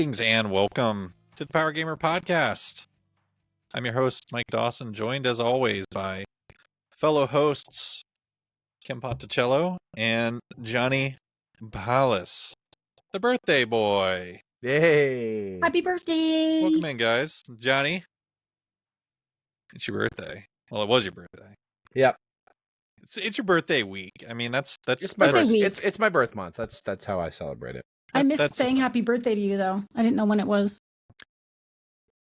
Greetings and welcome to the Power Gamer Podcast. I'm your host, Mike Dawson, joined as always by fellow hosts Kim Ponticello and Johnny Ballas, the birthday boy. Yay! Happy birthday! Welcome in, guys. Johnny, it's your birthday. Well, it was your birthday. Yep. It's your birthday week. I mean, it's my birthday week. It's my birth month. That's how I celebrate it. I missed saying happy birthday to you, though. I didn't know when it was.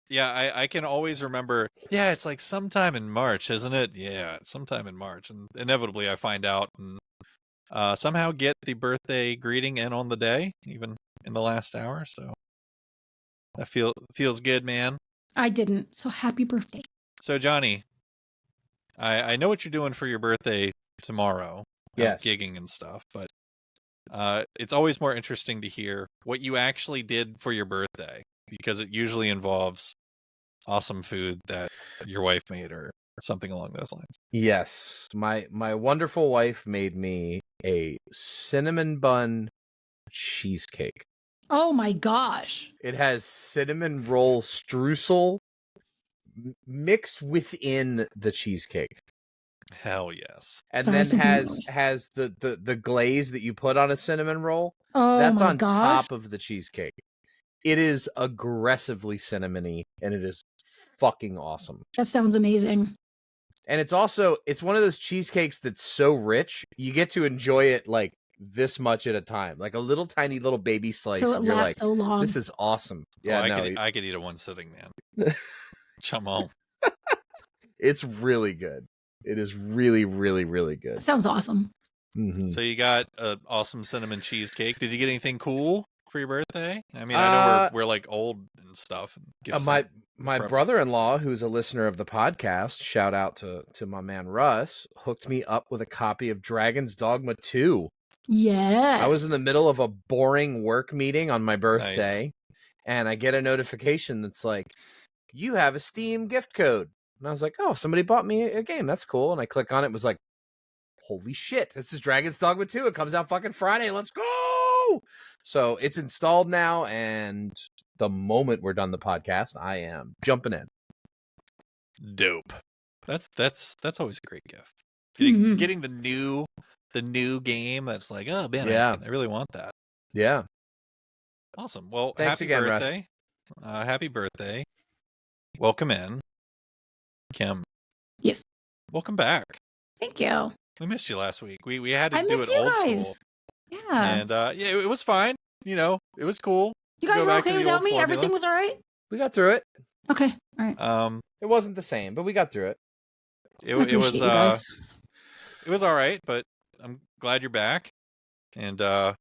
Yeah, I can always remember. Yeah, it's like sometime in March, isn't it? Yeah, it's sometime in March, and inevitably I find out and somehow get the birthday greeting in on the day, even in the last hour. So that feels good, man. I didn't. So happy birthday. So Johnny, I know what you're doing for your birthday tomorrow. Yes, gigging and stuff, but it's always more interesting to hear what you actually did for your birthday, because it usually involves awesome food that your wife made or something along those lines. Yes, my wonderful wife made me a cinnamon bun cheesecake. Oh my gosh! It has cinnamon roll streusel mixed within the cheesecake. Hell yes. And Sorry, then has the glaze that you put on a cinnamon roll. Oh, that's my on gosh. top of the cheesecake. It is aggressively cinnamony, and it is fucking awesome. That sounds amazing. And it's one of those cheesecakes that's so rich, you get to enjoy it like this much at a time, like a little tiny little baby slice. So it and you're lasts like, so long. this is awesome. Yeah, I could eat it one sitting, man. Chum on. It's really good. It is really, really, really good. That sounds awesome. Mm-hmm. So you got an awesome cinnamon cheesecake. Did you get anything cool for your birthday? I mean, I know we're like old and stuff. And my brother-in-law, who's a listener of the podcast, shout out to my man Russ, hooked me up with a copy of Dragon's Dogma 2. Yes. I was in the middle of a boring work meeting on my birthday, and I get a notification that's like, you have a Steam gift code. And I was like, oh, somebody bought me a game. That's cool. And I click on it. It was like, holy shit, this is Dragon's Dogma 2. It comes out fucking Friday. Let's go. So it's installed now. And the moment we're done the podcast, I am jumping in. Dope. That's always a great gift. Getting the new game that's like, oh man, yeah. I really want that. Yeah. Awesome. Well, thanks happy again, birthday. Happy birthday. Welcome in. Kim. Yes. Welcome back. Thank you. We missed you last week. We had to I do missed it you old guys. school. Yeah. And it was fine. You know, it was cool. You guys were okay without me? Everything was all right? We got through it. Okay. All right. It wasn't the same, but we got through it. It was it was all right, but I'm glad you're back. And yeah,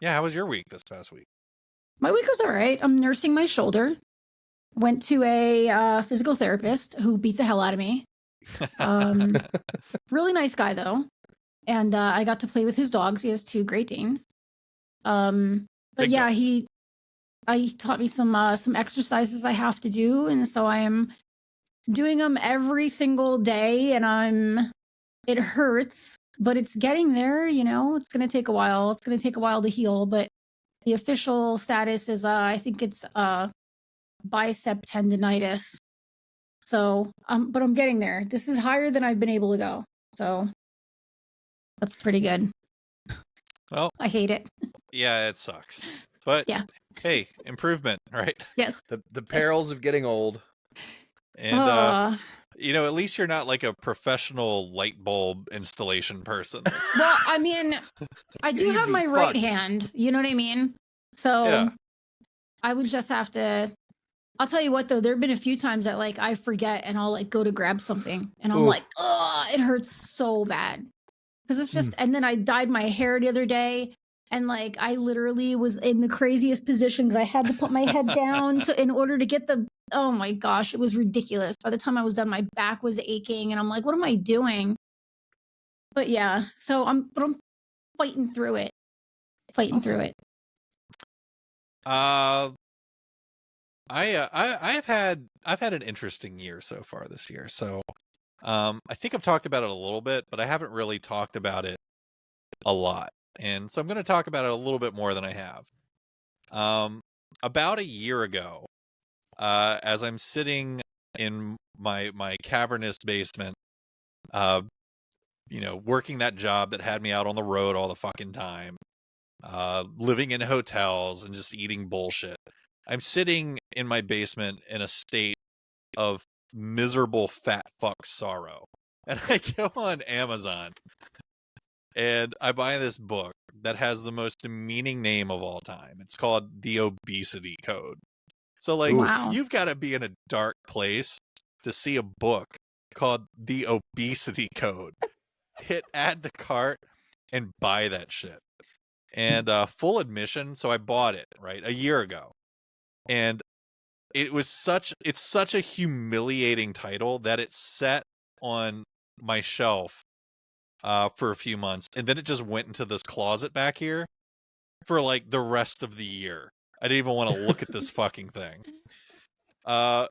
how was your week this past week? My week was all right. I'm nursing my shoulder. Went to a physical therapist who beat the hell out of me. Really nice guy though, and I got to play with his dogs. He has 2 Great Danes. But Big yeah, dogs. he taught me some exercises I have to do, and so I am doing them every single day. And it hurts, but it's getting there. You know, it's gonna take a while. It's gonna take a while to heal, but the official status is I think it's bicep tendonitis. So, but I'm getting there. This is higher than I've been able to go. So that's pretty good. Well, I hate it. Yeah, it sucks. But yeah. Hey, improvement, right? Yes. The perils of getting old. And you know, at least you're not like a professional light bulb installation person. Well, I mean, I do have my right hand. You know what I mean? So yeah. I would just have to. I'll tell you what, though, there have been a few times that like I forget and I'll like go to grab something and I'm like, oh, it hurts so bad. Because it's just, and then I dyed my hair the other day and like I literally was in the craziest positions. I had to put my head down in order to get oh my gosh, it was ridiculous. By the time I was done, my back was aching and I'm like, what am I doing? But yeah, so I'm fighting through it. Through it. I've had an interesting year so far this year. So I think I've talked about it a little bit, but I haven't really talked about it a lot. And so I'm going to talk about it a little bit more than I have. about a year ago, as I'm sitting in my cavernous basement, working that job that had me out on the road all the fucking time, living in hotels and just eating bullshit. I'm sitting in my basement in a state of miserable fat fuck sorrow. And I go on Amazon and I buy this book that has the most demeaning name of all time. It's called The Obesity Code. So, like, Wow. you've got to be in a dark place to see a book called The Obesity Code. Hit add to cart and buy that shit. And full admission, so I bought it, right, a year ago. And it's such a humiliating title that it sat on my shelf for a few months, and then it just went into this closet back here for like the rest of the year. I didn't even want to look at this fucking thing. And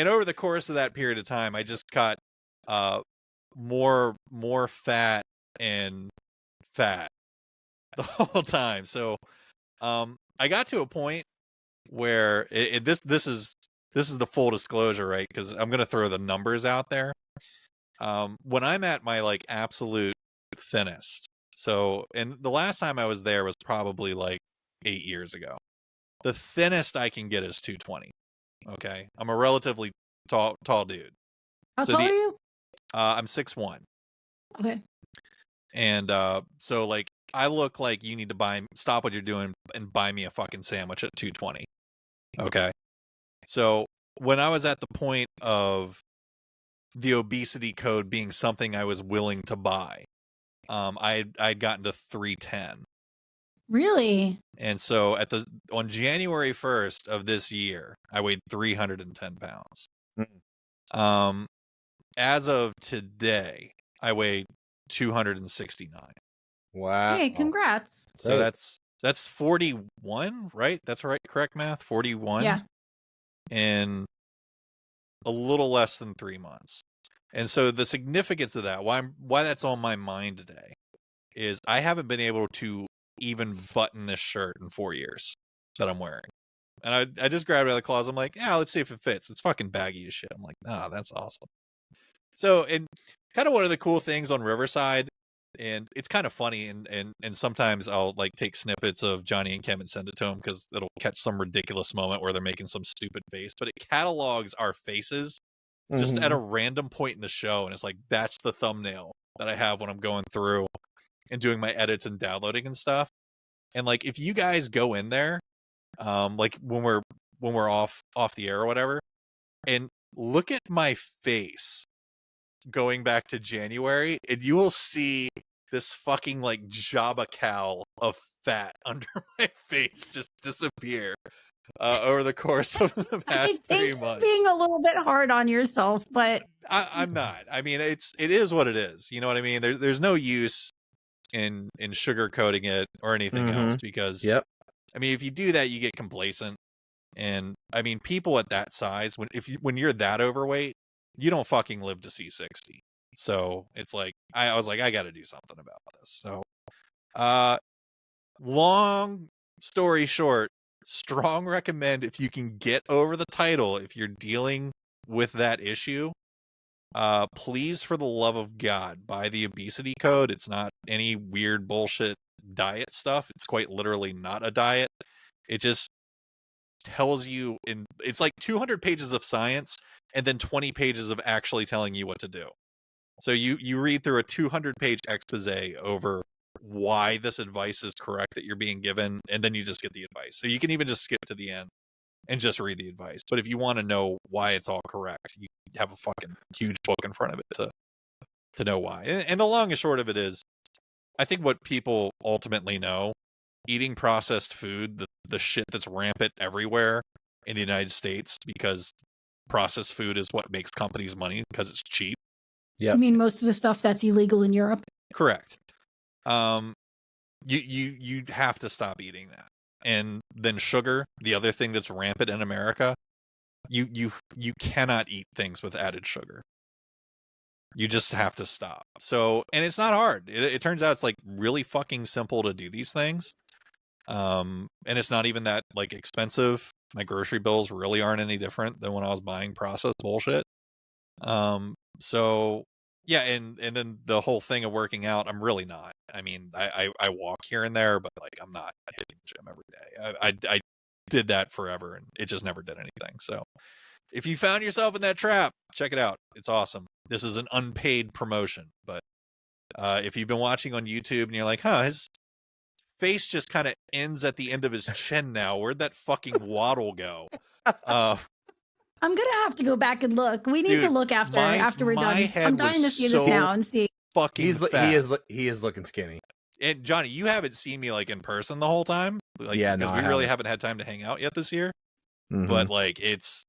over the course of that period of time, I just got more fat and fat the whole time. So I got to a point where this is the full disclosure, right? Because I'm gonna throw the numbers out there. When I'm at my like absolute thinnest, and the last time I was there was probably like 8 years ago. The thinnest I can get is 220. Okay, I'm a relatively tall dude. How tall are you? I'm 6'1". Okay. And so like I look like you need to stop what you're doing and buy me a fucking sandwich at 220. Okay. So when I was at the point of the obesity code being something I was willing to buy, I'd gotten to 310. Really? And so on January 1st of this year, I weighed 310 pounds. Mm. As of today, I weigh 269. Wow. Hey, congrats. So that's 41, right? That's right. Correct math. 41. Yeah. In a little less than 3 months. And so the significance of that, why that's on my mind today, is I haven't been able to even button this shirt in 4 years that I'm wearing. And I just grabbed it out of the closet. I'm like, yeah, let's see if it fits. It's fucking baggy as shit. I'm like, nah, that's awesome. So, and kind of one of the cool things on Riverside, and it's kind of funny, and sometimes I'll like take snippets of Johnny and Kim and send it to them because it'll catch some ridiculous moment where they're making some stupid face, but it catalogs our faces just at a random point in the show, and it's like that's the thumbnail that I have when I'm going through and doing my edits and downloading and stuff. And like if you guys go in there, like when we're off the air or whatever, and look at my face going back to January, and you will see this fucking like Jabba cowl of fat under my face just disappear over the course of the past 3 months. Being a little bit hard on yourself, but I'm not. I mean, it is what it is. You know what I mean? There's no use in sugarcoating it or anything else, because I mean, if you do that, you get complacent. And I mean, people at that size, when you're that overweight, you don't fucking live to see 60. So it's like I was like, I got to do something about this. So, long story short, strong recommend, if you can get over the title, if you're dealing with that issue, please, for the love of God, buy the obesity code. It's not any weird bullshit diet stuff. It's quite literally not a diet. It just tells you it's like 200 pages of science and then 20 pages of actually telling you what to do. So you read through a 200-page expose over why this advice is correct that you're being given, and then you just get the advice. So you can even just skip to the end and just read the advice. But if you want to know why it's all correct, you have a fucking huge book in front of it to know why. And the long and short of it is, I think what people ultimately know, eating processed food, the shit that's rampant everywhere in the United States, because processed food is what makes companies money because it's cheap. Yeah. I mean, most of the stuff that's illegal in Europe. Correct. You have to stop eating that. And then sugar, the other thing that's rampant in America, you cannot eat things with added sugar. You just have to stop. So, and it's not hard. It turns out it's like really fucking simple to do these things. And it's not even that like expensive. My grocery bills really aren't any different than when I was buying processed bullshit. So yeah, and then the whole thing of working out, I'm really not. I mean, I walk here and there, but like I'm not hitting the gym every day. I did that forever and it just never did anything. So if you found yourself in that trap, check it out. It's awesome. This is an unpaid promotion, but if you've been watching on YouTube and you're like, huh, his face just kind of ends at the end of his chin now. Where'd that fucking waddle go? I'm gonna have to go back and look. We need to look after we're done. I'm dying to see this now and see. Fucking fat. He is looking skinny. And Johnny, you haven't seen me like in person the whole time, like, yeah, because we really haven't had time to hang out yet this year. Mm-hmm. But like, it's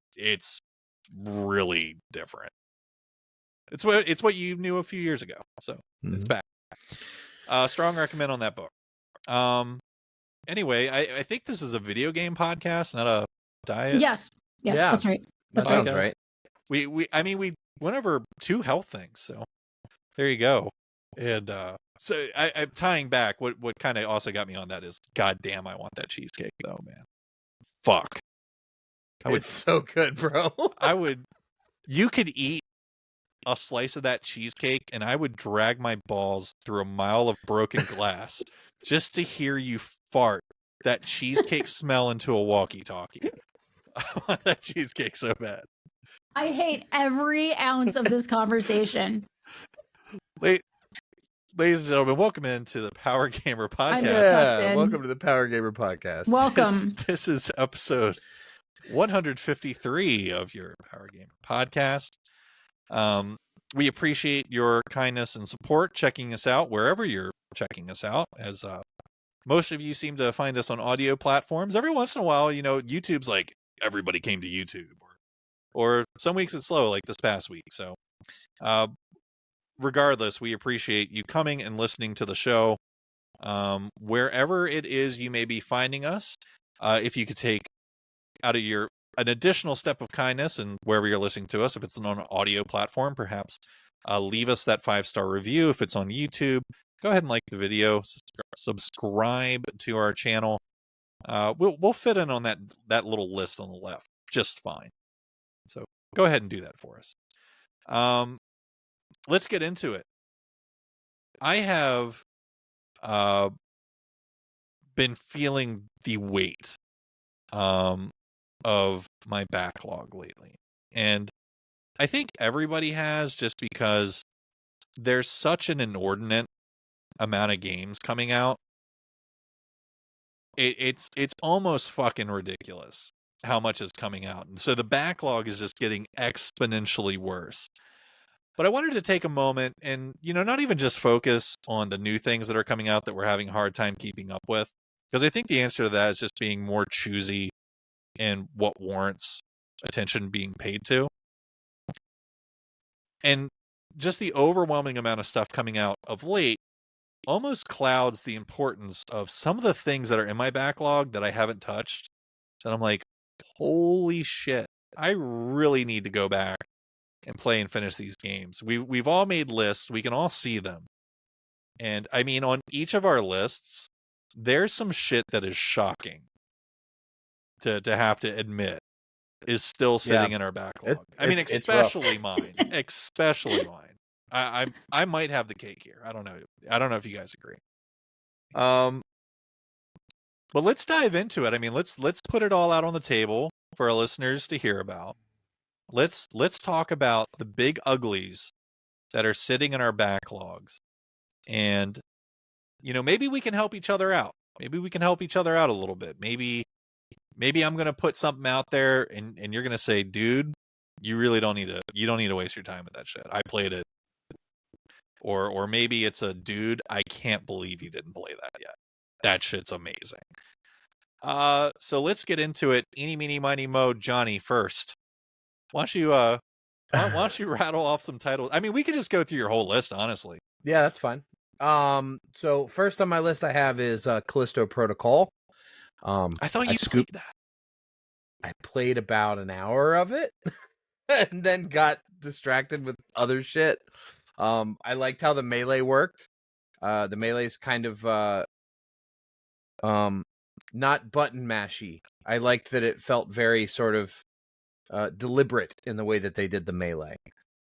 really different. It's what you knew a few years ago, so it's back. Strong recommend on that book. Anyway, I think this is a video game podcast, not a diet. Yes. Yeah, that's right. That sounds right. We went over 2 health things, so there you go. And so I'm tying back. What kind of also got me on that is, goddamn, I want that cheesecake though, man. Fuck. It's so good, bro. You could eat a slice of that cheesecake and I would drag my balls through a mile of broken glass just to hear you fart that cheesecake smell into a walkie-talkie. I want that cheesecake so bad. I hate every ounce of this conversation. Ladies and gentlemen, welcome into the Power Gamer Podcast. Yeah, welcome to the Power Gamer Podcast. Welcome. This is episode 153 of your Power Gamer Podcast. We appreciate your kindness and support checking us out wherever you're checking us out, as most of you seem to find us on audio platforms. Every once in a while, YouTube's like, everybody came to YouTube, or some weeks it's slow, like this past week. So regardless, we appreciate you coming and listening to the show. Wherever it is you may be finding us, if you could take out of an additional step of kindness, and wherever you're listening to us, if it's on an audio platform, perhaps leave us that 5-star review. If it's on YouTube, go ahead and like the video, subscribe to our channel. We'll fit in on that little list on the left just fine. So go ahead and do that for us. Let's get into it. I have been feeling the weight of my backlog lately. And I think everybody has, just because there's such an inordinate amount of games coming out. It's almost fucking ridiculous how much is coming out. And so the backlog is just getting exponentially worse. But I wanted to take a moment and, not even just focus on the new things that are coming out that we're having a hard time keeping up with, because I think the answer to that is just being more choosy and what warrants attention being paid to. And just the overwhelming amount of stuff coming out of late almost clouds the importance of some of the things that are in my backlog that I haven't touched. And I'm like, holy shit, I really need to go back and play and finish these games. We've all made lists. We can all see them. And I mean, on each of our lists, there's some shit that is shocking to have to admit is still sitting in our backlog. Especially mine. Especially mine. I might have the cake here. I don't know if you guys agree. But let's dive into it. I mean, let's put it all out on the table for our listeners to hear about. Let's talk about the big uglies that are sitting in our backlogs. And maybe we can help each other out. Maybe we can help each other out a little bit. Maybe I'm going to put something out there and you're going to say, dude, you really don't need to waste your time with that shit. I played it. Or maybe it's a, dude, I can't believe you didn't play that yet. That shit's amazing. So let's get into it. Eeny, meeny, miny, mo. Johnny first. Why don't you rattle off some titles? I mean, we could just go through your whole list, honestly. Yeah, that's fine. So first on my list I have is Callisto Protocol. I thought you scooped that. I played about an hour of it and then got distracted with other shit. I liked how the melee worked. The melee is kind of not button mashy. I liked that it felt very sort of deliberate in the way that they did the melee.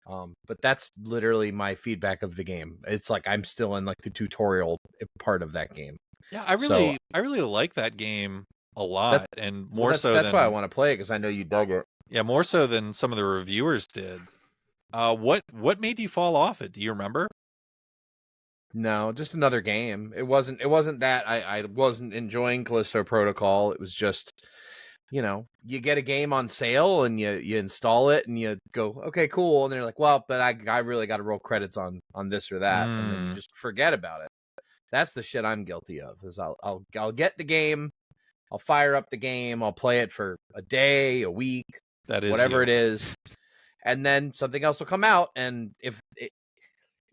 But that's literally my feedback of the game. It's like I'm still in like the tutorial part of that game. Yeah, I really like that game a lot, and more so that's than why I want to play it, because I know you dug it. Yeah, more so than some of the reviewers did. What made you fall off it? Do you remember? No, just another game. It wasn't that I wasn't enjoying Callisto Protocol. It was just, you get a game on sale and you install it and you go, okay, cool, and they're like, well, but I really got to roll credits on this or that, and then you just forget about it. That's the shit I'm guilty of. Is I'll get the game, I'll fire up the game, I'll play it for a day, a week, whatever it is, and then something else will come out, and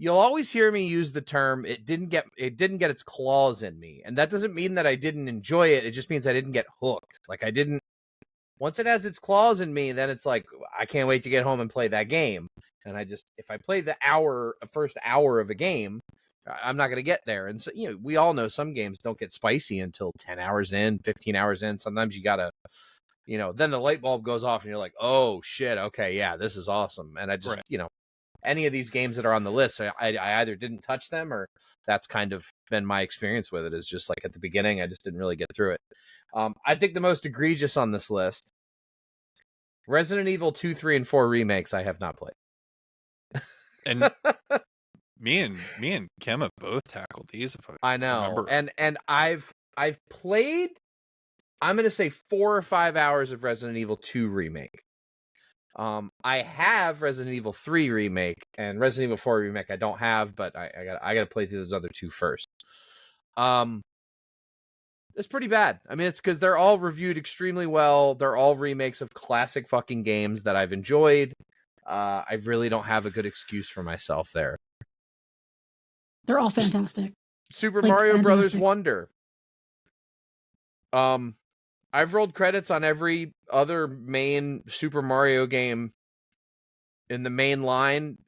you'll always hear me use the term it didn't get its claws in me, and that doesn't mean that I didn't enjoy it. It just means I didn't get hooked. Like I didn't. Once it has its claws in me, then it's like I can't wait to get home and play that game. And if I play the first hour of a game, I'm not going to get there. And so, we all know some games don't get spicy until 10 hours in, 15 hours in. Sometimes you got to, then the light bulb goes off and you're like, oh shit. Okay. Yeah, this is awesome. And I just, any of these games that are on the list, I either didn't touch them, or that's kind of been my experience with it, is just like at the beginning, I just didn't really get through it. I think the most egregious on this list, Resident Evil 2, 3, and 4 remakes, I have not played. And me and Kim have both tackled these. If I know, remember. and I've played, I'm going to say 4 or 5 hours of Resident Evil 2 remake. I have Resident Evil 3 remake and Resident Evil 4 remake. I don't have, but I got to play through those other two first. It's pretty bad. I mean, it's because they're all reviewed extremely well. They're all remakes of classic fucking games that I've enjoyed. I really don't have a good excuse for myself there. They're all fantastic. Super Mario Brothers Wonder. I've rolled credits on every other main Super Mario game in the main line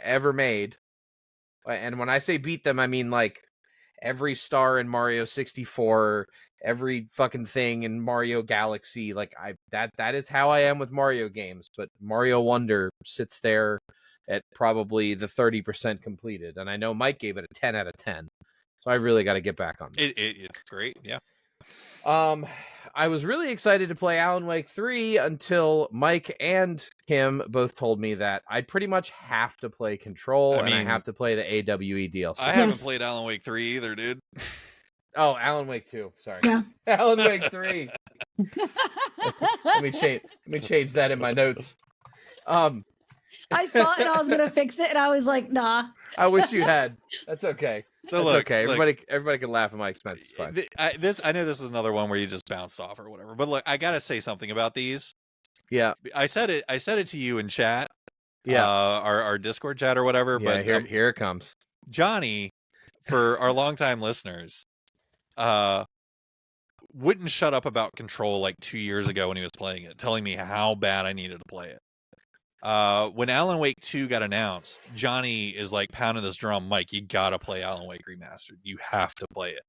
ever made. And when I say beat them, I mean like every star in Mario 64, every fucking thing in Mario Galaxy. Like that is how I am with Mario games. But Mario Wonder sits there at probably the 30% completed. And I know Mike gave it a 10 out of 10. So I really got to get back on that. It's great, yeah. I was really excited to play Alan Wake 3 until Mike and Kim both told me that I pretty much have to play Control, and I have to play the AWE DLC. I haven't played Alan Wake 3 either, dude. Oh, Alan Wake 2. Sorry. Yeah. Alan Wake 3. Let me change that in my notes. I saw it and I was gonna fix it, and I was like, nah. I wish you had. That's okay. So that's look, okay. Everybody can laugh at my expense. It's fine. I know this is another one where you just bounced off or whatever, but look, I gotta say something about these. Yeah, I said it to you in chat. Yeah, our Discord chat or whatever. Yeah, but here it comes. Johnny, for our longtime listeners, wouldn't shut up about Control like 2 years ago when he was playing it, telling me how bad I needed to play it. When Alan Wake 2 got announced, Johnny is like pounding this drum, Mike, you gotta play Alan Wake Remastered. You have to play it.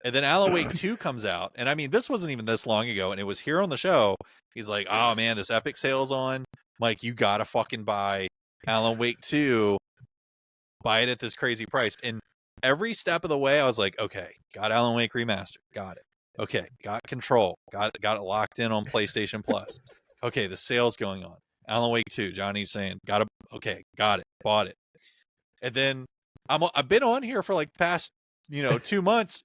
And then Alan Wake 2 comes out, and I mean, this wasn't even this long ago, and it was here on the show. He's like, oh man, this Epic sale's on. Mike, you gotta fucking buy Alan Wake 2. Buy it at this crazy price. And every step of the way, I was like, okay, got Alan Wake Remastered. Got it. Okay, got Control. Got it locked in on PlayStation Plus. Okay, the sale's going on. Alan Wake 2, Johnny's saying, got it, bought it. And then I've been on here for like the past, 2 months.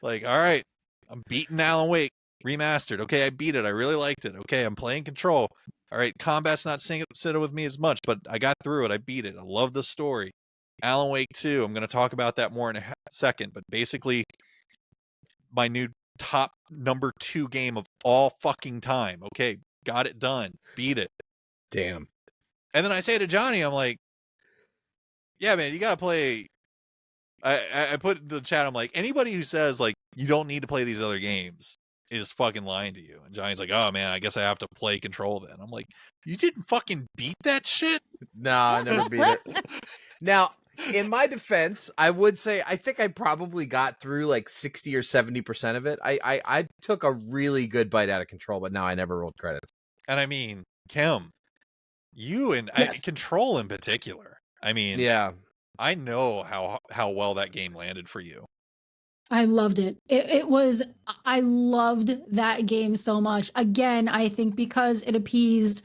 Like, all right, I'm beating Alan Wake Remastered. Okay, I beat it. I really liked it. Okay, I'm playing Control. All right, combat's not sitting with me as much, but I got through it. I beat it. I love the story. Alan Wake 2, I'm going to talk about that more in a second, but basically my new top number 2 game of all fucking time. Okay, got it done. Beat it. Damn. And then I say to Johnny, I'm like, yeah, man, you got to play. I put in the chat, I'm like, anybody who says, like, you don't need to play these other games is fucking lying to you. And Johnny's like, oh, man, I guess I have to play Control then. I'm like, you didn't fucking beat that shit? No, I never beat it. Now, In my defense, I would say I think I probably got through like 60 or 70% of it. I took a really good bite out of Control, but now I never rolled credits. And I mean, Kim, you and Control in particular. I mean, yeah, I know how well that game landed for you. I loved it. I loved that game so much. Again, I think because it appeased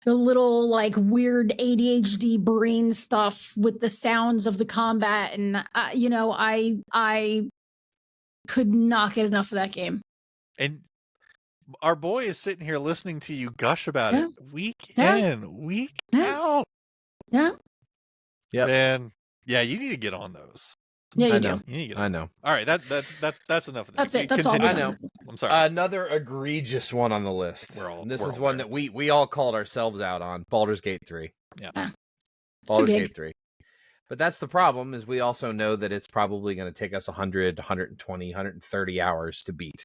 the little like weird ADHD brain stuff with the sounds of the combat, and I could not get enough of that game. And our boy is sitting here listening to you gush about it week in, week out. Yeah. Yeah. Man, yeah, you need to get on those. Yeah, you I do. know. You need to get I on. know. All right, that's enough of that. That's it. That's all. I know. I'm sorry. Another egregious one on the list. This is one there. that we all called ourselves out on. Baldur's Gate 3. Yeah. Baldur's Gate 3. But that's the problem, is we also know that it's probably going to take us 100, 120, 130 hours to beat.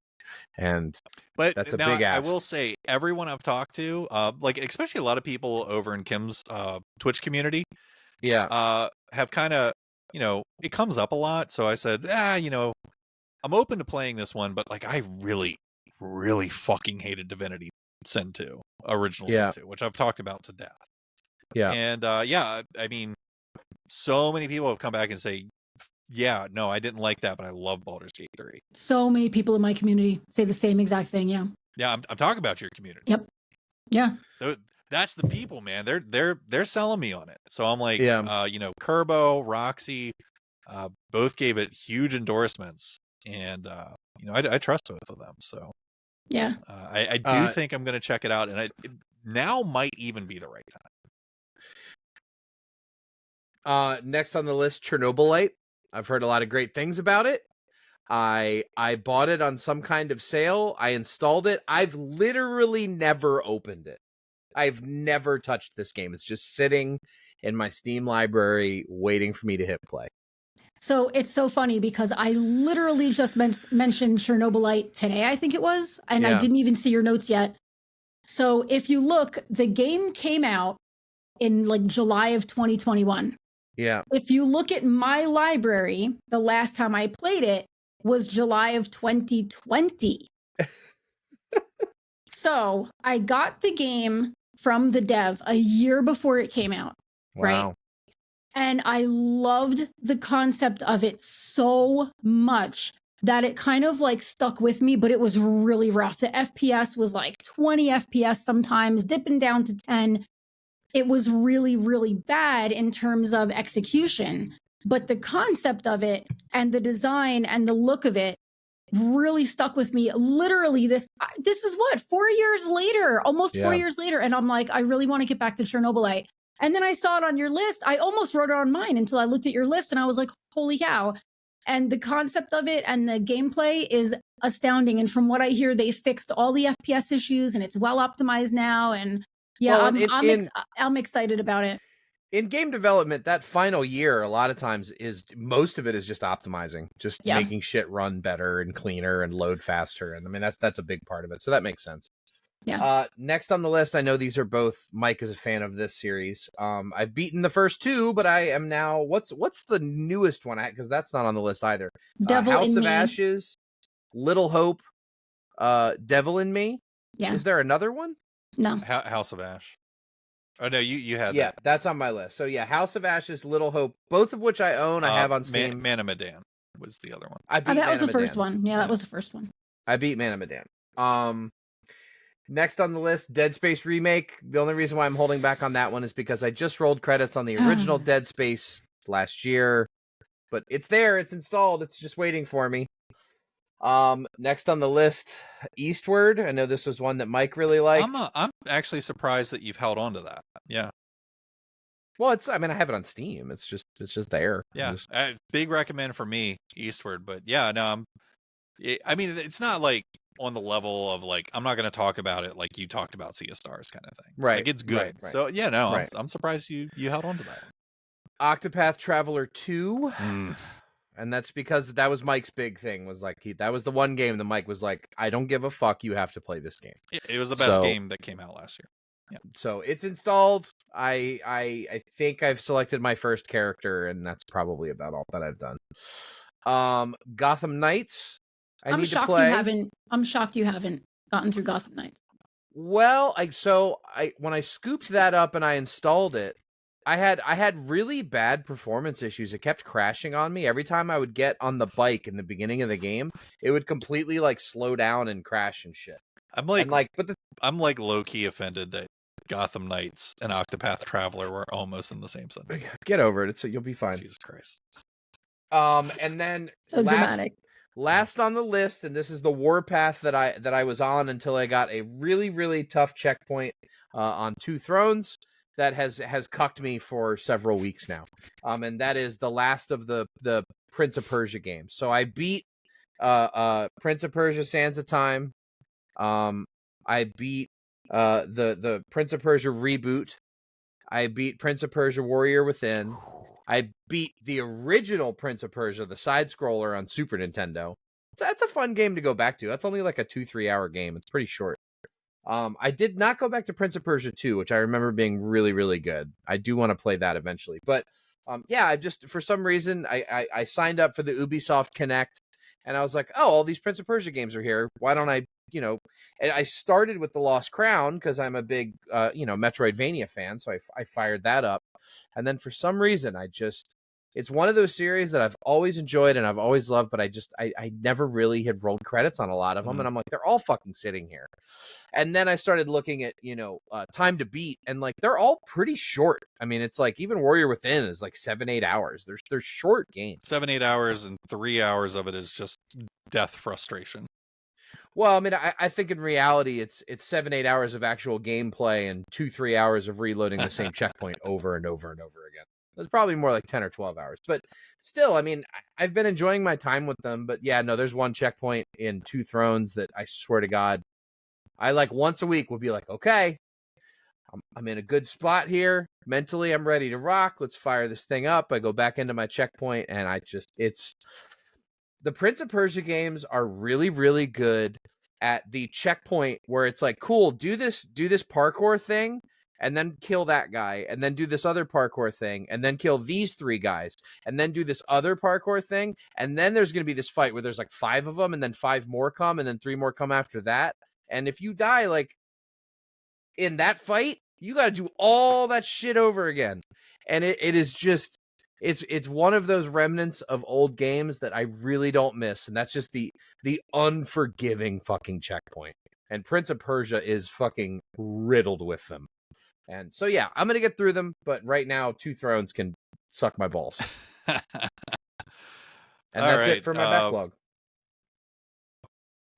But that's a big ask. I will say, everyone I've talked to, like especially a lot of people over in Kim's Twitch community, have kind of, it comes up a lot. So I said, I'm open to playing this one, but like I really, really fucking hated Divinity Sin 2, original Sin 2, which I've talked about to death. Yeah. And I mean, so many people have come back and say, yeah, no, I didn't like that, but I love Baldur's Gate 3. So many people in my community say the same exact thing. Yeah. Yeah, I'm talking about your community. Yep. Yeah. That's the people, man. They're selling me on it. So I'm like, yeah. Kerbo, Roxy, both gave it huge endorsements, and I trust both of them. So yeah, I do think I'm going to check it out, and now might even be the right time. Next on the list, Chernobylite. I've heard a lot of great things about it. I bought it on some kind of sale. I installed it. I've literally never opened it. I've never touched this game. It's just sitting in my Steam library waiting for me to hit play. So it's so funny because I literally just mentioned Chernobylite today, I think it was, and I didn't even see your notes yet. So if you look, the game came out in like July of 2021. Yeah. If you look at my library, the last time I played it was July of 2020. So I got the game from the dev a year before it came out. Wow. Right? And I loved the concept of it so much that it kind of like stuck with me, but it was really rough. The FPS was like 20 FPS sometimes, dipping down to 10. It was really, really bad in terms of execution. But the concept of it and the design and the look of it really stuck with me. Literally, this is what, 4 years later, almost 4 years later. And I'm like, I really want to get back to Chernobylite. And then I saw it on your list. I almost wrote it on mine until I looked at your list and I was like, holy cow. And the concept of it and the gameplay is astounding. And from what I hear, they fixed all the FPS issues and it's well optimized now. And I'm excited about it. In game development, that final year, a lot of times most of it is just optimizing, just making shit run better and cleaner and load faster. And I mean, that's a big part of it. So that makes sense. Yeah. Next on the list, I know these are both, Mike is a fan of this series. I've beaten the first two, but I am now, what's the newest one? Because that's not on the list either. Devil House in of Me. Ashes, Little Hope, Devil in Me. Yeah. Is there another one? No. House of Ash. Oh no, you had that. Yeah, that's on my list. So yeah, House of Ashes, Little Hope, both of which I own. I have on Steam. Man of Medan was the other one. That was the first one. Yeah, that was the first one. I beat Man of Medan. Next on the list, Dead Space Remake. The only reason why I'm holding back on that one is because I just rolled credits on the original Dead Space last year. But it's there, it's installed, it's just waiting for me. Next on the list, Eastward. I know this was one that Mike really liked. I'm actually surprised that you've held on to that. Yeah. Well, I have it on Steam. It's just there. Yeah. Big recommend for me, Eastward. But yeah, no, it's not like on the level of like, I'm not going to talk about it like you talked about Sea of Stars kind of thing. Right. Like it's good. Right. So yeah, no, I'm surprised you held on to that. Octopath Traveler 2. And that's because that was Mike's big thing, was like, that was the one game that Mike was like, I don't give a fuck, you have to play this game. It was the best game that came out last year. Yeah. So it's installed. I think I've selected my first character, and that's probably about all that I've done. Gotham Knights. I'm shocked you haven't gotten through Gotham Knights. Well, when I scooped that up and I installed it, I had really bad performance issues. It kept crashing on me every time I would get on the bike in the beginning of the game. It would completely like slow down and crash and shit. I'm like low key offended that Gotham Knights and Octopath Traveler were almost in the same sentence. Get over it. You'll be fine. Jesus Christ. And then so dramatic. Last on the list, and this is the warpath that I was on until I got a really, really tough checkpoint on Two Thrones that has cucked me for several weeks now. And that is the last of the Prince of Persia games. So I beat Prince of Persia Sands of Time. I beat the Prince of Persia reboot. I beat Prince of Persia Warrior Within. I beat the original Prince of Persia, the side-scroller on Super Nintendo. That's a fun game to go back to. That's only like a 2-3 hour game. It's pretty short. I did not go back to Prince of Persia 2, which I remember being really, really good. I do want to play that eventually. But yeah, I just, for some reason, I signed up for the Ubisoft Connect, and I was like, oh, all these Prince of Persia games are here. Why don't I, and I started with The Lost Crown because I'm a big, Metroidvania fan. So I fired that up. And then for some reason, it's one of those series that I've always enjoyed and I've always loved, but I never really had rolled credits on a lot of them. And I'm like, they're all fucking sitting here. And then I started looking at, Time to Beat, and like, they're all pretty short. I mean, it's like even Warrior Within is like 7-8 hours. They're short games. 7-8 hours, and 3 hours of it is just death frustration. Well, I mean, I think in reality, it's 7-8 hours of actual gameplay and 2-3 hours of reloading the same checkpoint over and over and over again. It's probably more like 10 or 12 hours. But still, I mean, I've been enjoying my time with them. But yeah, no, there's one checkpoint in Two Thrones that I swear to God, I like once a week will be like, okay, I'm in a good spot here. Mentally, I'm ready to rock. Let's fire this thing up. I go back into my checkpoint, and the Prince of Persia games are really, really good at the checkpoint where it's like, cool, do this parkour thing, and then kill that guy, and then do this other parkour thing, and then kill these 3 guys, and then do this other parkour thing, and then there's going to be this fight where there's like 5 of them, and then 5 more come, and then 3 more come after that. And if you die, like, in that fight, you got to do all that shit over again. And it is just... It's one of those remnants of old games that I really don't miss, and that's just the unforgiving fucking checkpoint. And Prince of Persia is fucking riddled with them. And so yeah, I'm gonna get through them, but right now, Two Thrones can suck my balls. And that's it for my backlog.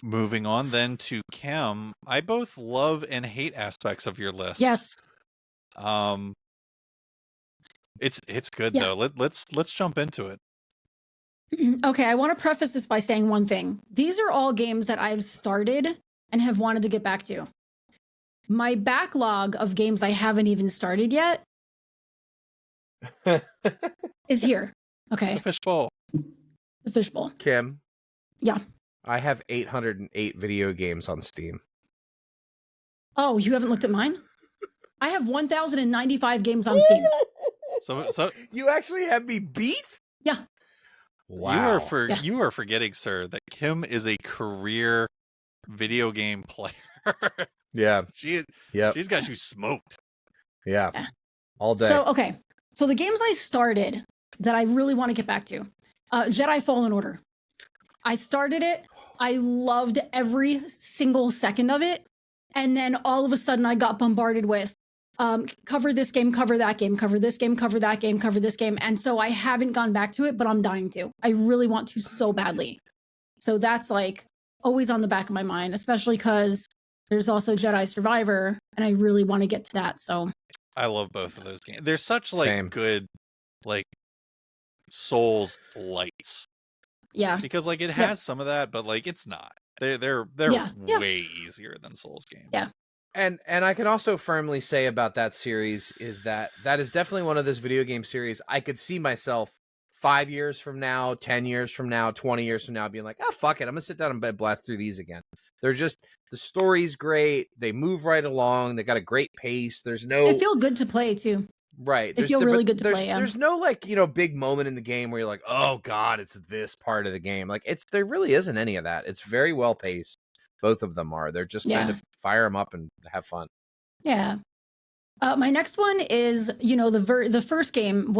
Moving on then to Kim. I both love and hate aspects of your list. Yes. It's good though. Let's jump into it. Okay, I want to preface this by saying one thing. These are all games that I've started and have wanted to get back to. My backlog of games I haven't even started yet is here. Okay. The fishbowl. The fishbowl. Kim. Yeah. I have 808 video games on Steam. Oh, you haven't looked at mine? I have 1,095 games on Steam. So you actually have me beat? Yeah. Wow. You are forgetting, sir, that Kim is a career video game player. Yeah. She's got you smoked. Yeah. All day. So, okay. So the games I started that I really want to get back to. Jedi Fallen Order. I started it. I loved every single second of it. And then all of a sudden I got bombarded with cover this game, cover that game, cover this game, cover that game, cover this game. And so I haven't gone back to it, but I'm dying to. I really want to so badly. So that's like always on the back of my mind, especially because there's also Jedi Survivor, and I really want to get to that. So I love both of those games. They're such like good, like Souls lights. Yeah. Because like it has some of that, but like it's not. They're way easier than Souls games. Yeah. And I can also firmly say about that series is that is definitely one of those video game series I could see myself 5 years from now, 10 years from now, 20 years from now, being like, oh, fuck it. I'm going to sit down and blast through these again. They're just, the story's great. They move right along. They got a great pace. There's no... They feel good to play, too. Right. They feel really good to play, There's no, like, big moment in the game where you're like, oh, God, it's this part of the game. Like, there really isn't any of that. It's very well paced. Both of them are. They're just kind of fire them up and have fun. Yeah. My next one is, the first game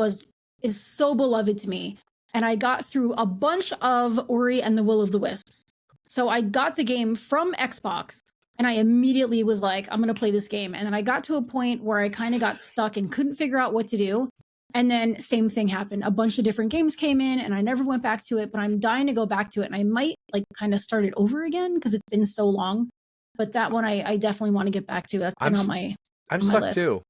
is so beloved to me. And I got through a bunch of Ori and the Will of the Wisps. So I got the game from Xbox and I immediately was like, I'm going to play this game. And then I got to a point where I kind of got stuck and couldn't figure out what to do. And then same thing happened. A bunch of different games came in and I never went back to it, but I'm dying to go back to it. And I might like kind of start it over again because it's been so long. But that one I definitely want to get back to. That's been I'm stuck too.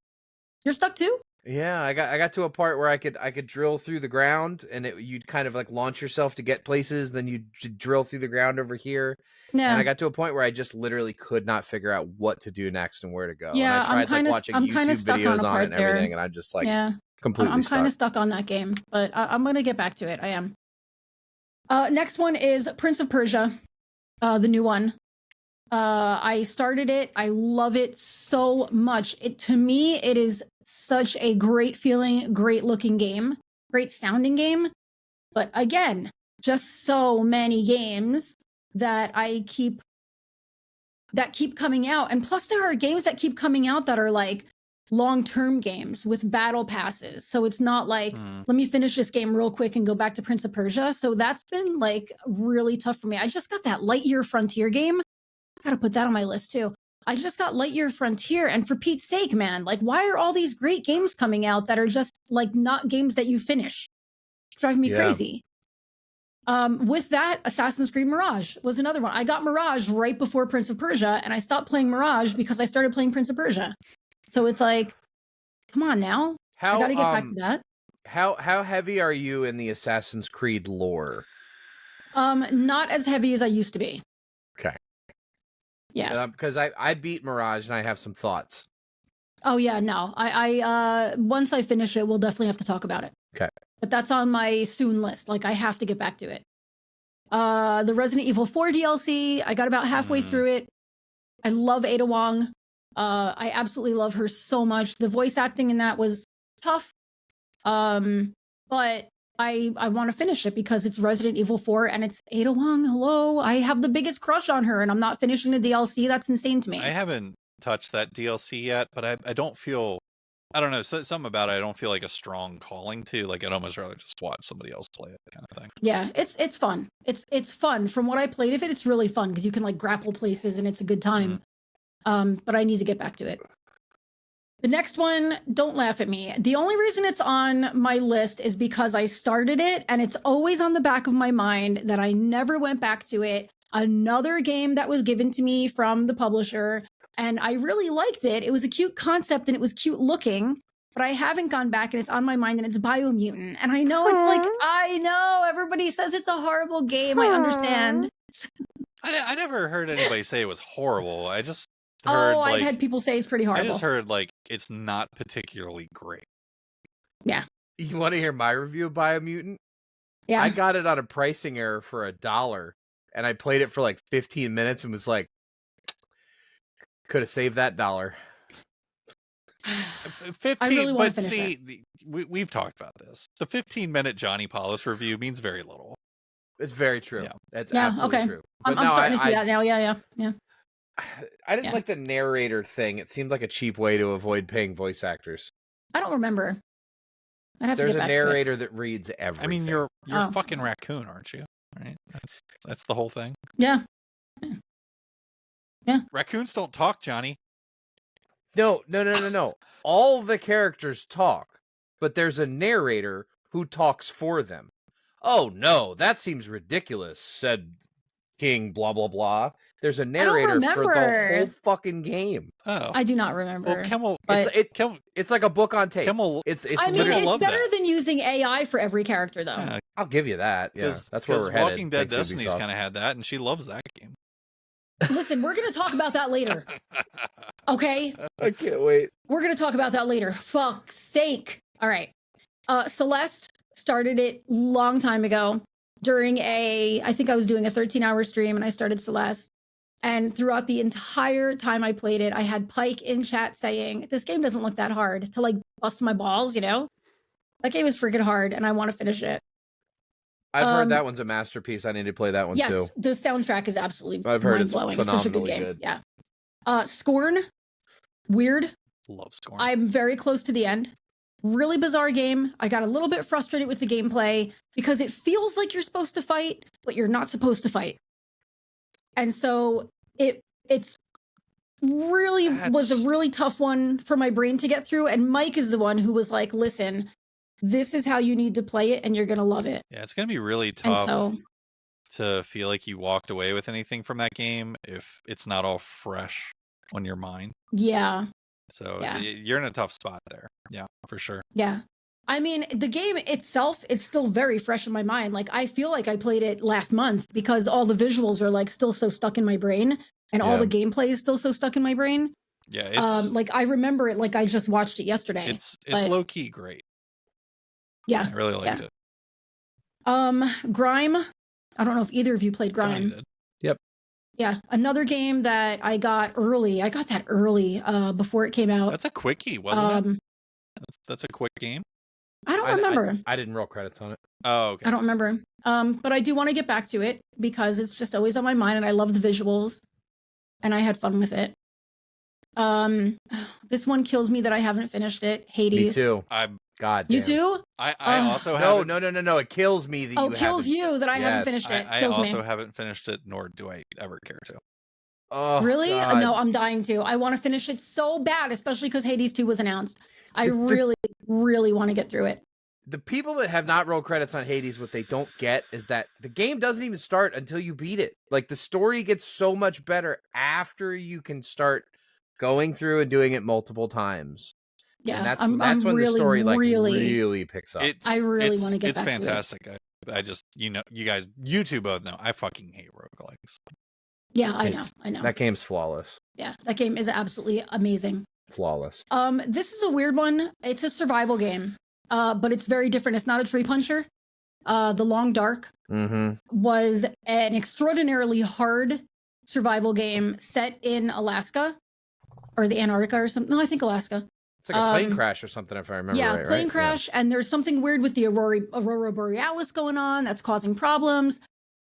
You're stuck too? Yeah, I got to a part where I could drill through the ground and you'd kind of like launch yourself to get places, then you'd drill through the ground over here. Yeah. And I got to a point where I just literally could not figure out what to do next and where to go. Yeah, and I tried watching YouTube videos on it and everything, and I'm just like completely I'm stuck. kind of stuck on that game, but I'm gonna get back to it. I am. Next one is Prince of Persia, the new one. I started it. I love it so much. To me, it is such a great feeling, great looking game, great sounding game. But again, just so many games that keep coming out. And plus there are games that keep coming out that are like long-term games with battle passes. So it's not like, let me finish this game real quick and go back to Prince of Persia. So that's been like really tough for me. I just got that Lightyear Frontier game. I gotta put that on my list too. I just got Lightyear Frontier, and for Pete's sake, man, like, why are all these great games coming out that are just like not games that you finish? It's driving me crazy. With that, Assassin's Creed Mirage was another one. I got Mirage right before Prince of Persia, and I stopped playing Mirage because I started playing Prince of Persia. So it's like, come on now. I gotta get back to that. How heavy are you in the Assassin's Creed lore? Not as heavy as I used to be. Okay. Yeah. Because I beat Mirage and I have some thoughts. Oh yeah, no. I once I finish it, we'll definitely have to talk about it. Okay. But that's on my soon list. Like I have to get back to it. The Resident Evil 4 DLC, I got about halfway through it. I love Ada Wong. I absolutely love her so much. The voice acting in that was tough. But I want to finish it because it's Resident Evil 4 and it's Ada Wong. Hello. I have the biggest crush on her and I'm not finishing the DLC. That's insane to me. I haven't touched that DLC yet, but I don't feel, I don't know, something about it, I don't feel like a strong calling to. Like I'd almost rather just watch somebody else play it kind of thing. Yeah, it's fun. It's fun. From what I played of it, it's really fun because you can like grapple places and it's a good time. But I need to get back to it. The next one, don't laugh at me. The only reason it's on my list is because I started it and it's always on the back of my mind that I never went back to it. Another game that was given to me from the publisher and I really liked it. It was a cute concept and it was cute looking, but I haven't gone back and it's on my mind and it's Biomutant. And I know it's like, I know everybody says it's a horrible game. I understand. I never heard anybody say it was horrible. I just heard, I've had people say it's pretty horrible. I just heard like it's not particularly great. Yeah. You want to hear my review of Biomutant? Yeah. I got it on a pricing error for $1 and I played it for like 15 minutes and was like, could have saved that $1. 15, I really want but to finish see, we've talked about this. The 15-minute Johnny Paulus review means very little. It's very true. Yeah. That's absolutely true. But I'm starting to see that now. Yeah. I didn't like the narrator thing. It seemed like a cheap way to avoid paying voice actors. I don't remember. I'd have There's to get a back narrator that reads everything. I mean, you're a fucking raccoon, aren't you? Right? That's the whole thing. Yeah. Raccoons don't talk, Johnny. No. All the characters talk, but there's a narrator who talks for them. Oh no, that seems ridiculous, said King blah blah blah. There's a narrator for the whole fucking game. Oh, I do not remember. Well, it's like a book on tape. It's better than using AI for every character, though. Yeah. I'll give you that. Yeah, that's where we're headed. Walking Dead Destinies kind of had that, and she loves that game. Listen, we're going to talk about that later. Okay? I can't wait. We're going to talk about that later. Fuck's sake. All right. Celeste. started it long time ago during I think I was doing a 13-hour stream and I started Celeste. And throughout the entire time I played it, I had Pike in chat saying, this game doesn't look that hard, to like bust my balls, you know? That game is freaking hard and I want to finish it. I've heard that one's a masterpiece. I need to play that one too. Yes, the soundtrack is absolutely I've heard it's mind-blowing. It's such a good game. good. Yeah. Scorn, weird. Love Scorn. I'm very close to the end. Really bizarre game. I got a little bit frustrated with the gameplay because it feels like you're supposed to fight, but you're not supposed to fight. And so it's really was a really tough one for my brain to get through. And Mike is the one who was like, listen, this is how you need to play it and you're going to love it. Yeah, it's going to be really tough to feel like you walked away with anything from that game if it's not all fresh on your mind. Yeah. So you're in a tough spot there. Yeah, for sure. Yeah. I mean, the game itself is still very fresh in my mind. Like, I feel like I played it last month because all the visuals are like still so stuck in my brain and all the gameplay is still so stuck in my brain. Yeah. It's, like, I remember it like I just watched it yesterday. It's low key great. Yeah. I really liked it. Grime. I don't know if either of you played Grime. Yep. Yeah, another game that I got early. I got that early before it came out. That's a quickie, wasn't it? That's a quick game. I don't remember. I didn't roll credits on it. Oh, okay. I don't remember. But I do want to get back to it because it's just always on my mind and I love the visuals and I had fun with it. This one kills me that I haven't finished it. Hades. Me too. God damn. You too? I also have No. It kills me that you kills you that I haven't finished it. I also haven't finished it, nor do I ever care to. Oh, really? No, I'm dying to. I want to finish it so bad, especially because Hades 2 was announced. I really, really want to get through it. The people that have not rolled credits on Hades, what they don't get is that the game doesn't even start until you beat it. Like, the story gets so much better after you can start going through and doing it multiple times. Yeah, and that's when the story really picks up. I really want to get back to it. It's fantastic. I just, you guys, you two both know, I fucking hate roguelikes. Yeah, I know. That game's flawless. Yeah, that game is absolutely amazing. Flawless. This is a weird one. It's a survival game, but it's very different. It's not a tree puncher. The Long Dark was an extraordinarily hard survival game set in Alaska or the Antarctica or something. No, I think Alaska. It's like a plane crash or something, if I remember right. Yeah, plane crash, and there's something weird with the Aurora Borealis going on that's causing problems.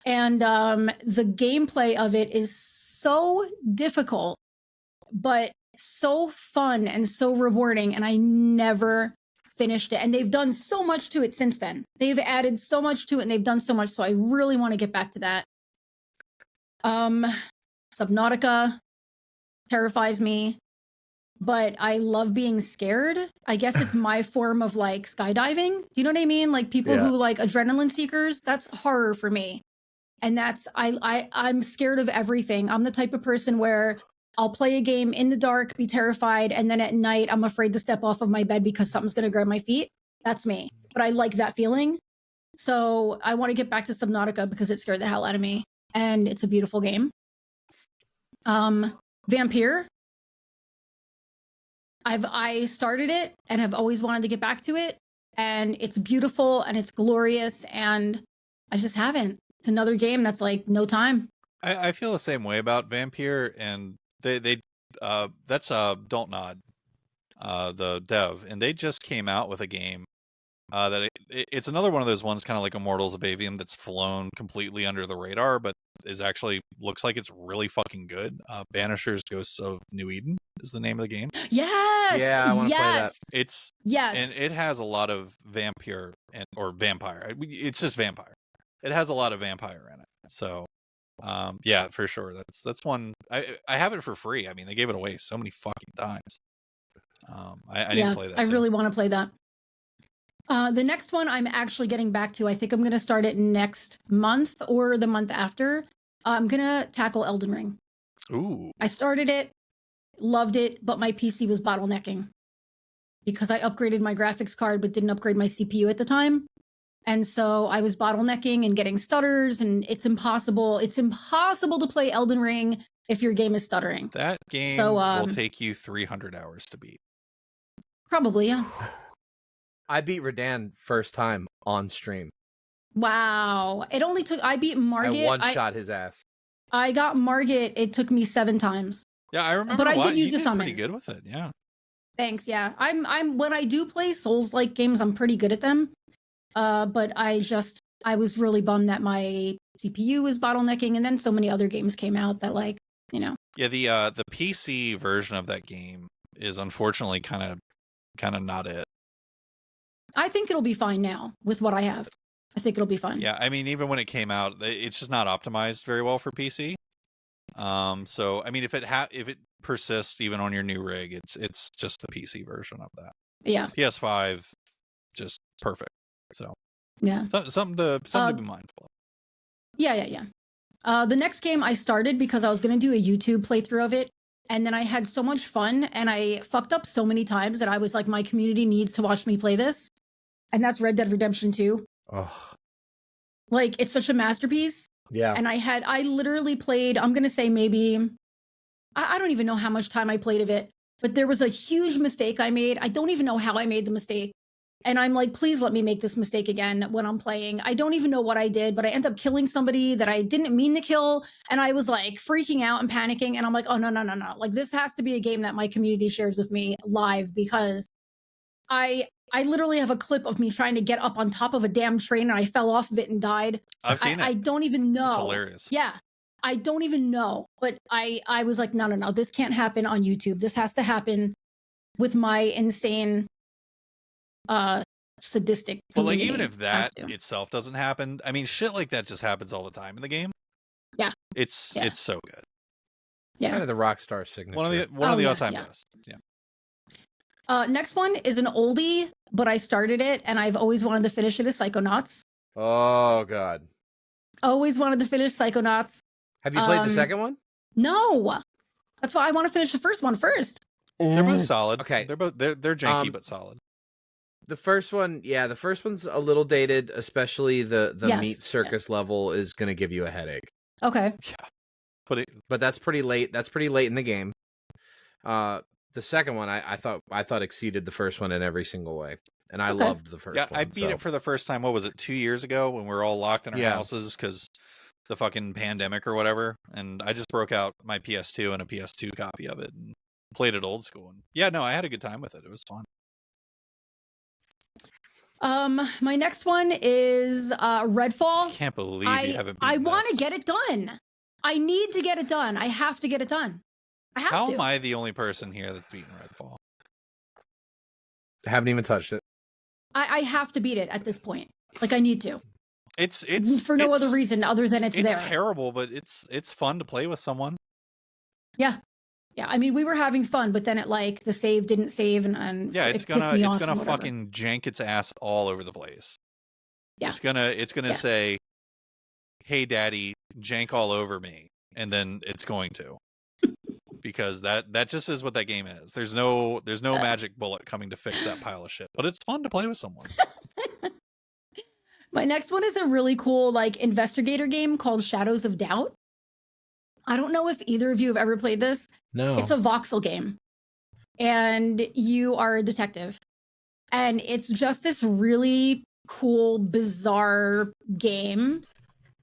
And the gameplay of it is so difficult, but so fun and so rewarding, and I never finished it. And they've done so much to it since then. They've added so much to it, and they've done so much, so I really want to get back to that. Subnautica terrifies me. But I love being scared. I guess it's my form of like skydiving. Do you know what I mean? Like people who like adrenaline seekers, that's horror for me. And that's, I'm scared of everything. I'm the type of person where I'll play a game in the dark, be terrified. And then at night, I'm afraid to step off of my bed because something's going to grab my feet. That's me. But I like that feeling. So I want to get back to Subnautica because it scared the hell out of me. And it's a beautiful game. Vampire. I started it and have always wanted to get back to it, and it's beautiful and it's glorious, and I just haven't. It's another game that's like no time. I feel the same way about Vampire, and that's Don't Nod, the dev, and they just came out with a game that it's another one of those ones, kind of like Immortals of Avium, that's flown completely under the radar, but is actually looks like it's really fucking good. Banishers Ghosts of New Eden is the name of the game. Yes. Yeah, I want to play that. It's and it has a lot of vampire or vampire. It's just vampire. It has a lot of vampire in it. So yeah, for sure. That's one. I have it for free. I mean, they gave it away so many fucking times. I didn't play that. I really want to play that. The next one I'm actually getting back to. I think I'm going to start it next month or the month after. I'm going to tackle Elden Ring. Ooh. I started it, loved it, but my PC was bottlenecking because I upgraded my graphics card but didn't upgrade my CPU at the time. And so I was bottlenecking and getting stutters, and it's impossible. It's impossible to play Elden Ring if your game is stuttering. That game will take you 300 hours to beat. Probably, yeah. I beat Redan first time on stream. Wow. It only took, I beat Margit. I one-shot his ass. I got Margit, it took me 7 times. Yeah, I remember. But I did use you the did summons. pretty good with it, yeah. Thanks, yeah. I'm when I do play Souls-like games, I'm pretty good at them. But I was really bummed that my CPU was bottlenecking, and then so many other games came out that, like, you know. Yeah, the PC version of that game is unfortunately kind of not it. I think it'll be fine now with what I have. I think it'll be fine. Yeah, I mean, even when it came out, it's just not optimized very well for PC. So I mean, if it persists even on your new rig, it's just the PC version of that. Yeah. PS5, just perfect. So yeah, something to be mindful of. Yeah. The next game I started because I was gonna do a YouTube playthrough of it, and then I had so much fun, and I fucked up so many times that I was like, my community needs to watch me play this, and that's Red Dead Redemption 2. Oh, like, it's such a masterpiece. Yeah. And I literally played, I'm gonna say maybe, I don't even know how much time I played of it, but there was a huge mistake I made. I don't even know how I made the mistake. And I'm like, please let me make this mistake again when I'm playing. I don't even know what I did, but I end up killing somebody that I didn't mean to kill. And I was like freaking out and panicking. And I'm like, oh, no. Like, this has to be a game that my community shares with me live, because I literally have a clip of me trying to get up on top of a damn train, and I fell off of it and died. I've seen it. I don't even know. It's hilarious. Yeah. I don't even know. But I was like, no. This can't happen on YouTube. This has to happen with my insane sadistic But like, community. even if that itself doesn't happen, I mean, shit like that just happens all the time in the game. Yeah. It's so good. Yeah. Kind of the Rockstar signature. One of the all-time best. Yeah. Next one is an oldie, but I started it and I've always wanted to finish it, is Psychonauts. Oh god. Always wanted to finish Psychonauts. Have you played the second one? No. That's why I want to finish the first one first. They're both solid. Okay. They're janky but solid. The first one, the first one's a little dated, especially the meat circus level is going to give you a headache. Okay. Yeah. But that's pretty late. That's pretty late in the game. The second one I thought exceeded the first one in every single way. And I loved the first one. Yeah, I beat it for the first time, what was it, 2 years ago, when we were all locked in our houses because the fucking pandemic or whatever, and I just broke out my PS2 and a PS2 copy of it and played it old school. And yeah, no, I had a good time with it. It was fun. My next one is Redfall. I can't believe you haven't beaten I want to this. get it done. I need to get it done. I have to get it done. I have to. How am I the only person here that's beaten Redfall? I haven't even touched it. I have to beat it at this point. Like, I need to. It's for no other reason other than it's there. It's terrible, but it's fun to play with someone. Yeah. Yeah, I mean, we were having fun, but then it, like, the save didn't save, and yeah, it's pissed me off gonna and whatever. fucking jank its ass all over the place. Yeah. It's gonna say, "Hey, Daddy, jank all over me," and then it's going to, because that just is what that game is. There's no magic bullet coming to fix that pile of shit, but it's fun to play with someone. My next one is a really cool, like, investigator game called Shadows of Doubt. I don't know if either of you have ever played this. No. It's a voxel game. And you are a detective. And it's just this really cool, bizarre game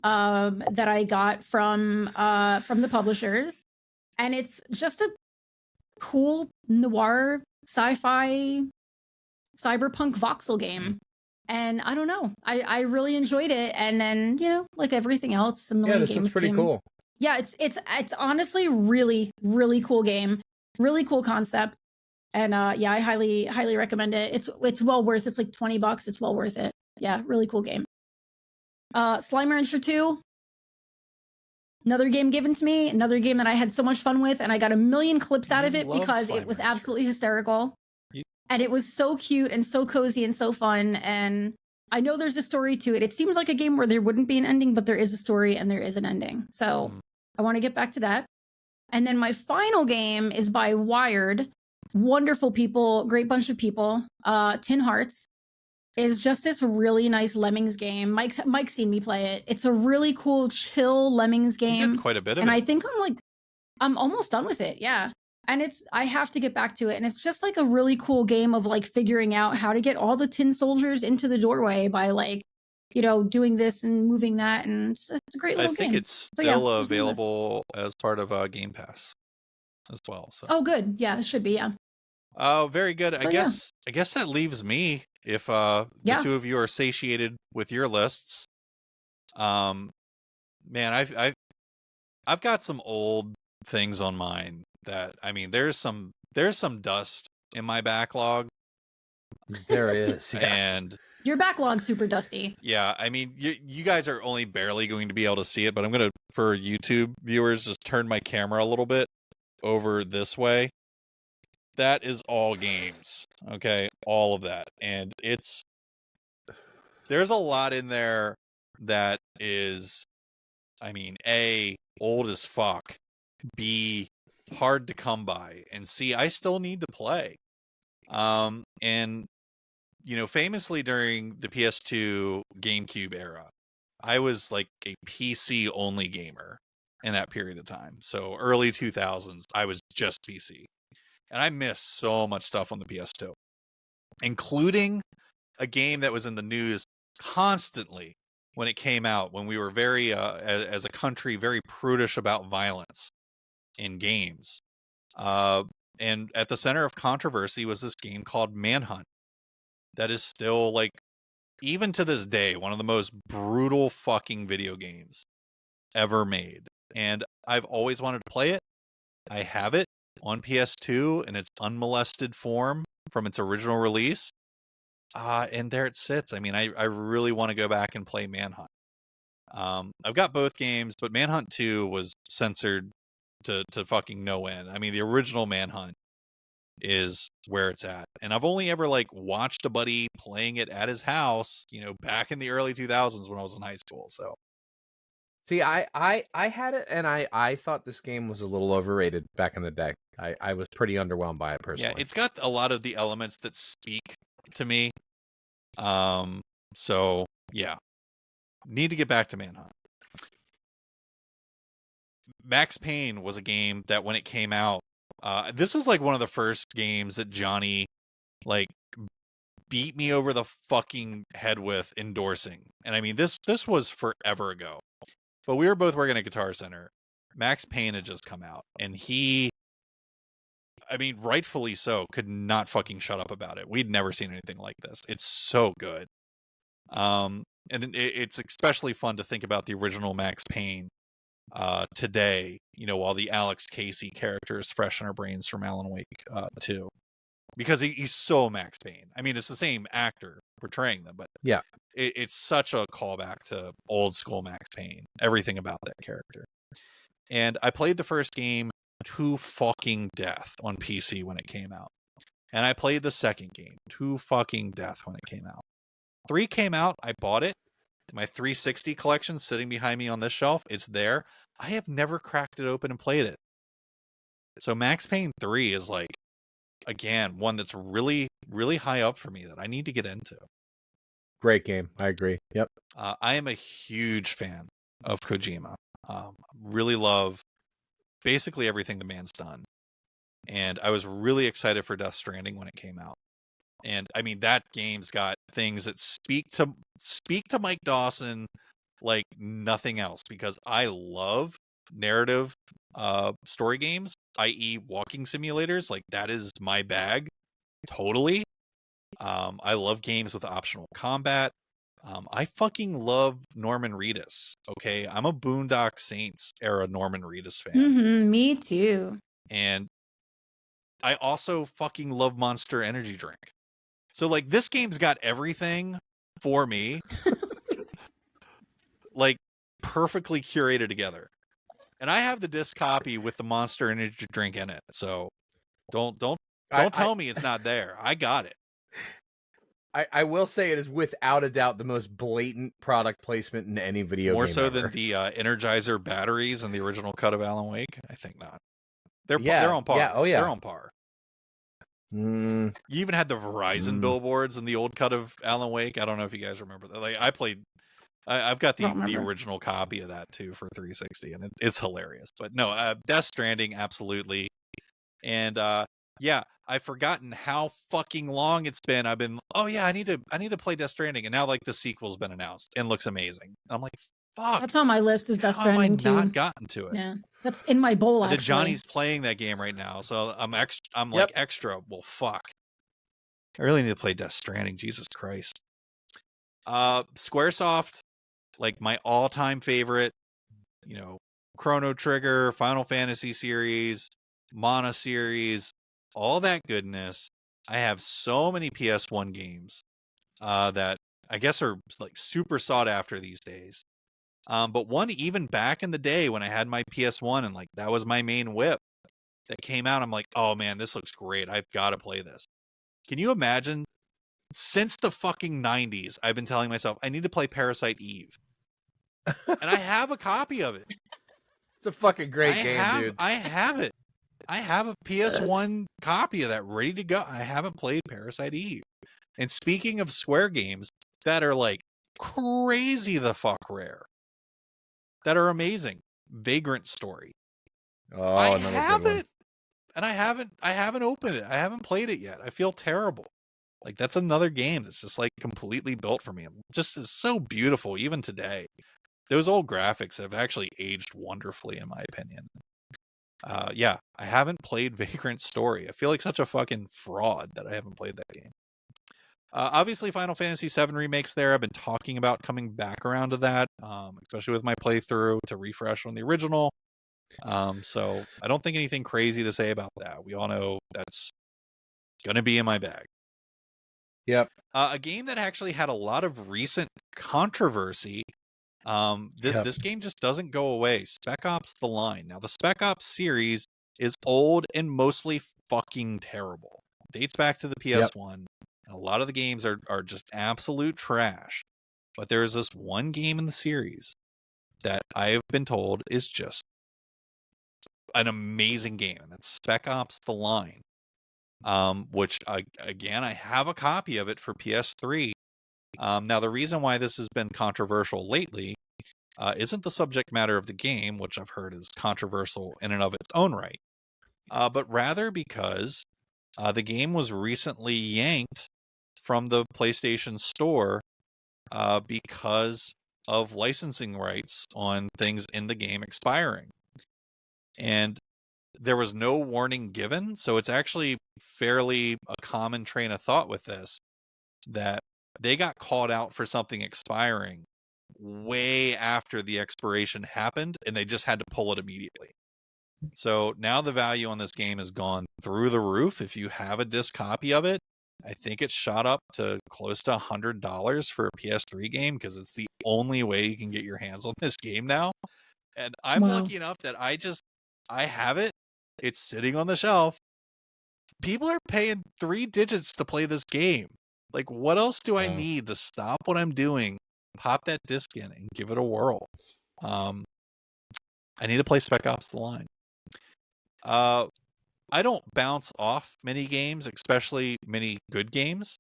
that I got from the publishers. And it's just a cool noir sci-fi cyberpunk voxel game. And I don't know. I really enjoyed it. And then, like everything else, some this looks pretty cool. Yeah, it's honestly really, really cool game. Really cool concept. And yeah, I highly recommend it. It's well worth. It's like $20. It's well worth it. Yeah, really cool game. Slime Rancher 2. Another game given to me. Another game that I had so much fun with, and I got a million clips out of it because it was absolutely hysterical. And it was so cute and so cozy and so fun. And I know there's a story to it. It seems like a game where there wouldn't be an ending, but there is a story and there is an ending. So I want to get back to that. And then my final game is by Wired. Wonderful people, great bunch of people. Tin Hearts is just this really nice Lemmings game. Mike's seen me play it. It's a really cool, chill Lemmings game. You did quite a bit of it. And I think I'm almost done with it. Yeah. And I have to get back to it. And it's just like a really cool game of like figuring out how to get all the tin soldiers into the doorway by like, you know, doing this and moving that. And it's a great little game. I think it's still available as part of Game Pass as well. So. Oh, good. Yeah, it should be. Yeah. Oh, very good. So, I guess that leaves me. If the two of you are satiated with your lists, man, I've got some old things on mine that, I mean, there's some dust in my backlog. There is, yeah. And your backlog's super dusty. Yeah, I mean, you guys are only barely going to be able to see it, but I'm gonna, for YouTube viewers, just turn my camera a little bit over this way. That is all games, okay? All of that. And there's a lot in there that is, I mean, A, old as fuck, B, hard to come by, and C, I still need to play. And, you know, famously during the PS2 GameCube era, I was like a PC only gamer in that period of time. So early 2000s, I was just PC. And I missed so much stuff on the PS2, including a game that was in the news constantly when it came out, when we were very, as a country, very prudish about violence in games. And at the center of controversy was this game called Manhunt. That is still, like, even to this day, one of the most brutal fucking video games ever made. And I've always wanted to play it. I have it on PS2 in its unmolested form from its original release. And there it sits. I mean, I really want to go back and play Manhunt. I've got both games, but Manhunt 2 was censored to fucking no end. I mean, the original Manhunt is where it's at. And I've only ever like watched a buddy playing it at his house, you know, back in the early 2000s when I was in high school. So see, I had it, and I thought this game was a little overrated back in the day. I was pretty underwhelmed by it personally. Yeah, it's got a lot of the elements that speak to me. So yeah, need to get back to Manhunt. Max Payne was a game that when it came out, this was like one of the first games that Johnny like beat me over the fucking head with endorsing. And I mean, this was forever ago, but we were both working at Guitar Center. Max Payne had just come out, and he, I mean, rightfully so, could not fucking shut up about it. We'd never seen anything like this. It's so good. And it's especially fun to think about the original Max Payne today, you know, while the Alex Casey character is fresh in our brains from Alan Wake 2. Because he's so Max Payne. I mean, it's the same actor portraying them, but yeah, it's such a callback to old school Max Payne. Everything about that character. And I played the first game to fucking death on PC when it came out. And I played the second game to fucking death when it came out. 3 came out, I bought it. My 360 collection sitting behind me on this shelf, it's there. I have never cracked it open and played it. So Max Payne 3 is like, again, one that's really, really high up for me that I need to get into. Great game. I agree. Yep. I am a huge fan of Kojima. Really love basically everything the man's done. And I was really excited for Death Stranding when it came out. And I mean, that game's got things that speak to Mike Dawson like nothing else, because I love narrative story games, i.e. walking simulators. Like, that is my bag. Totally. I love games with optional combat. I fucking love Norman Reedus. Okay, I'm a Boondock Saints era Norman Reedus fan. Mm-hmm, me too. And I also fucking love Monster Energy Drink. So like, this game's got everything for me, like perfectly curated together. And I have the disc copy with the Monster Energy Drink in it. So don't tell me it's not there. I got it. I will say it is without a doubt the most blatant product placement in any video game. More so ever. than the Energizer batteries in the original cut of Alan Wake? I think not. They're on par. Yeah. Oh yeah. They're on par. You even had the Verizon billboards in the old cut of Alan Wake. I don't know if you guys remember that. Like, I've got the original copy of that too for 360, and it's hilarious. But no, Death Stranding, absolutely. And yeah, I've forgotten how fucking long it's been. I've been, oh yeah, I need to play Death Stranding, and now like the sequel's been announced and looks amazing. I'm like, fuck. That's on my list. Is Death How have I Stranding too? not gotten to it? Yeah, that's in my bowl. And then Actually, Johnny's playing that game right now, so I'm like extra. Well, fuck. I really need to play Death Stranding. Jesus Christ. Squaresoft, like my all-time favorite, you know, Chrono Trigger, Final Fantasy series, Mana series, all that goodness. I have so many PS1 games that I guess are like super sought after these days. But one even back in the day when I had my PS1 and like that was my main whip that came out, I'm like, oh man, this looks great. I've got to play this. Can you imagine? Since the fucking 90s, I've been telling myself I need to play Parasite Eve. And I have a copy of it. It's a fucking great game, dude. I have it. I have a PS1 copy of that ready to go. I haven't played Parasite Eve. And speaking of Square games that are like crazy the fuck rare, that are amazing, Vagrant Story. Oh, I have it. And I haven't opened it. I haven't played it yet. I feel terrible. Like that's another game that's just like completely built for me. It just is so beautiful even today. Those old graphics have actually aged wonderfully in my opinion. Yeah, I haven't played Vagrant Story. I feel like such a fucking fraud that I haven't played that game. Obviously Final Fantasy VII Remake's there. I've been talking about coming back around to that, especially with my playthrough to refresh on the original. So I don't think anything crazy to say about that. We all know that's going to be in my bag. Yep. A game that actually had a lot of recent controversy. This game just doesn't go away. Spec Ops: The Line. Now, the Spec Ops series is old and mostly fucking terrible. Dates back to the PS1. And a lot of the games are just absolute trash. But there is this one game in the series that I have been told is just an amazing game, and that's Spec Ops: The Line. Which again, I have a copy of it for PS3. Now, the reason why this has been controversial lately isn't the subject matter of the game, which I've heard is controversial in and of its own right, but rather because the game was recently yanked from the PlayStation Store because of licensing rights on things in the game expiring. And there was no warning given, so it's actually fairly a common train of thought with this, that they got called out for something expiring way after the expiration happened, and they just had to pull it immediately. So now the value on this game has gone through the roof. If you have a disc copy of it, I think it's shot up to close to $100 for a PS3 game, because it's the only way you can get your hands on this game now. And I'm lucky enough that I have it. It's sitting on the shelf. People are paying 3 digits to play this game. Like, what else do I need to stop what I'm doing, pop that disc in, and give it a whirl? I need to play Spec Ops: The Line. I don't bounce off many games, especially many good games.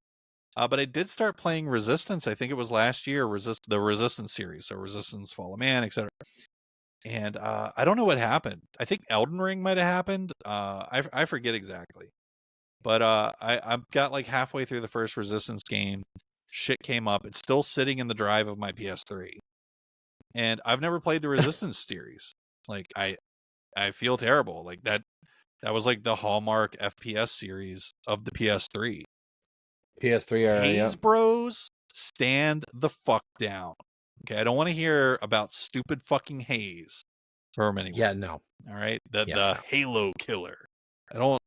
But I did start playing Resistance. I think it was last year, the Resistance series. So Resistance, Fall of Man, etc. And I don't know what happened. I think Elden Ring might have happened. I forget exactly. But I got like halfway through the first Resistance game. Shit came up. It's still sitting in the drive of my PS3. And I've never played the Resistance series. Like, I feel terrible. Like, that was like the hallmark FPS series of the PS3. PS3 era, Haze Bros, stand the fuck down. Okay, I don't want to hear about stupid fucking Haze from anyone. Yeah, no. All right, the Halo killer. I don't.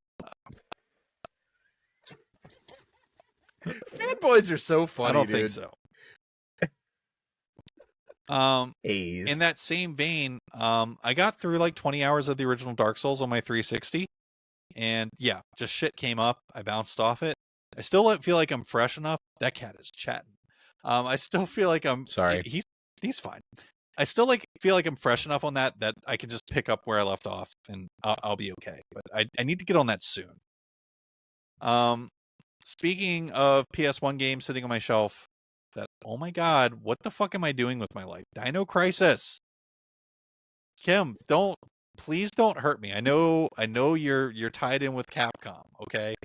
Fanboys are so funny. I don't think so. Haze. In that same vein, I got through like 20 hours of the original Dark Souls on my 360, and yeah, just shit came up. I bounced off it. I still feel like I'm fresh enough. That cat is chatting. I still feel like I'm sorry. He's fine. I still feel like I'm fresh enough on that I can just pick up where I left off, and I'll be okay. But I need to get on that soon. Speaking of PS1 games sitting on my shelf, oh my god, what the fuck am I doing with my life? Dino Crisis. Kim, don't please don't hurt me. I know you're tied in with Capcom, okay?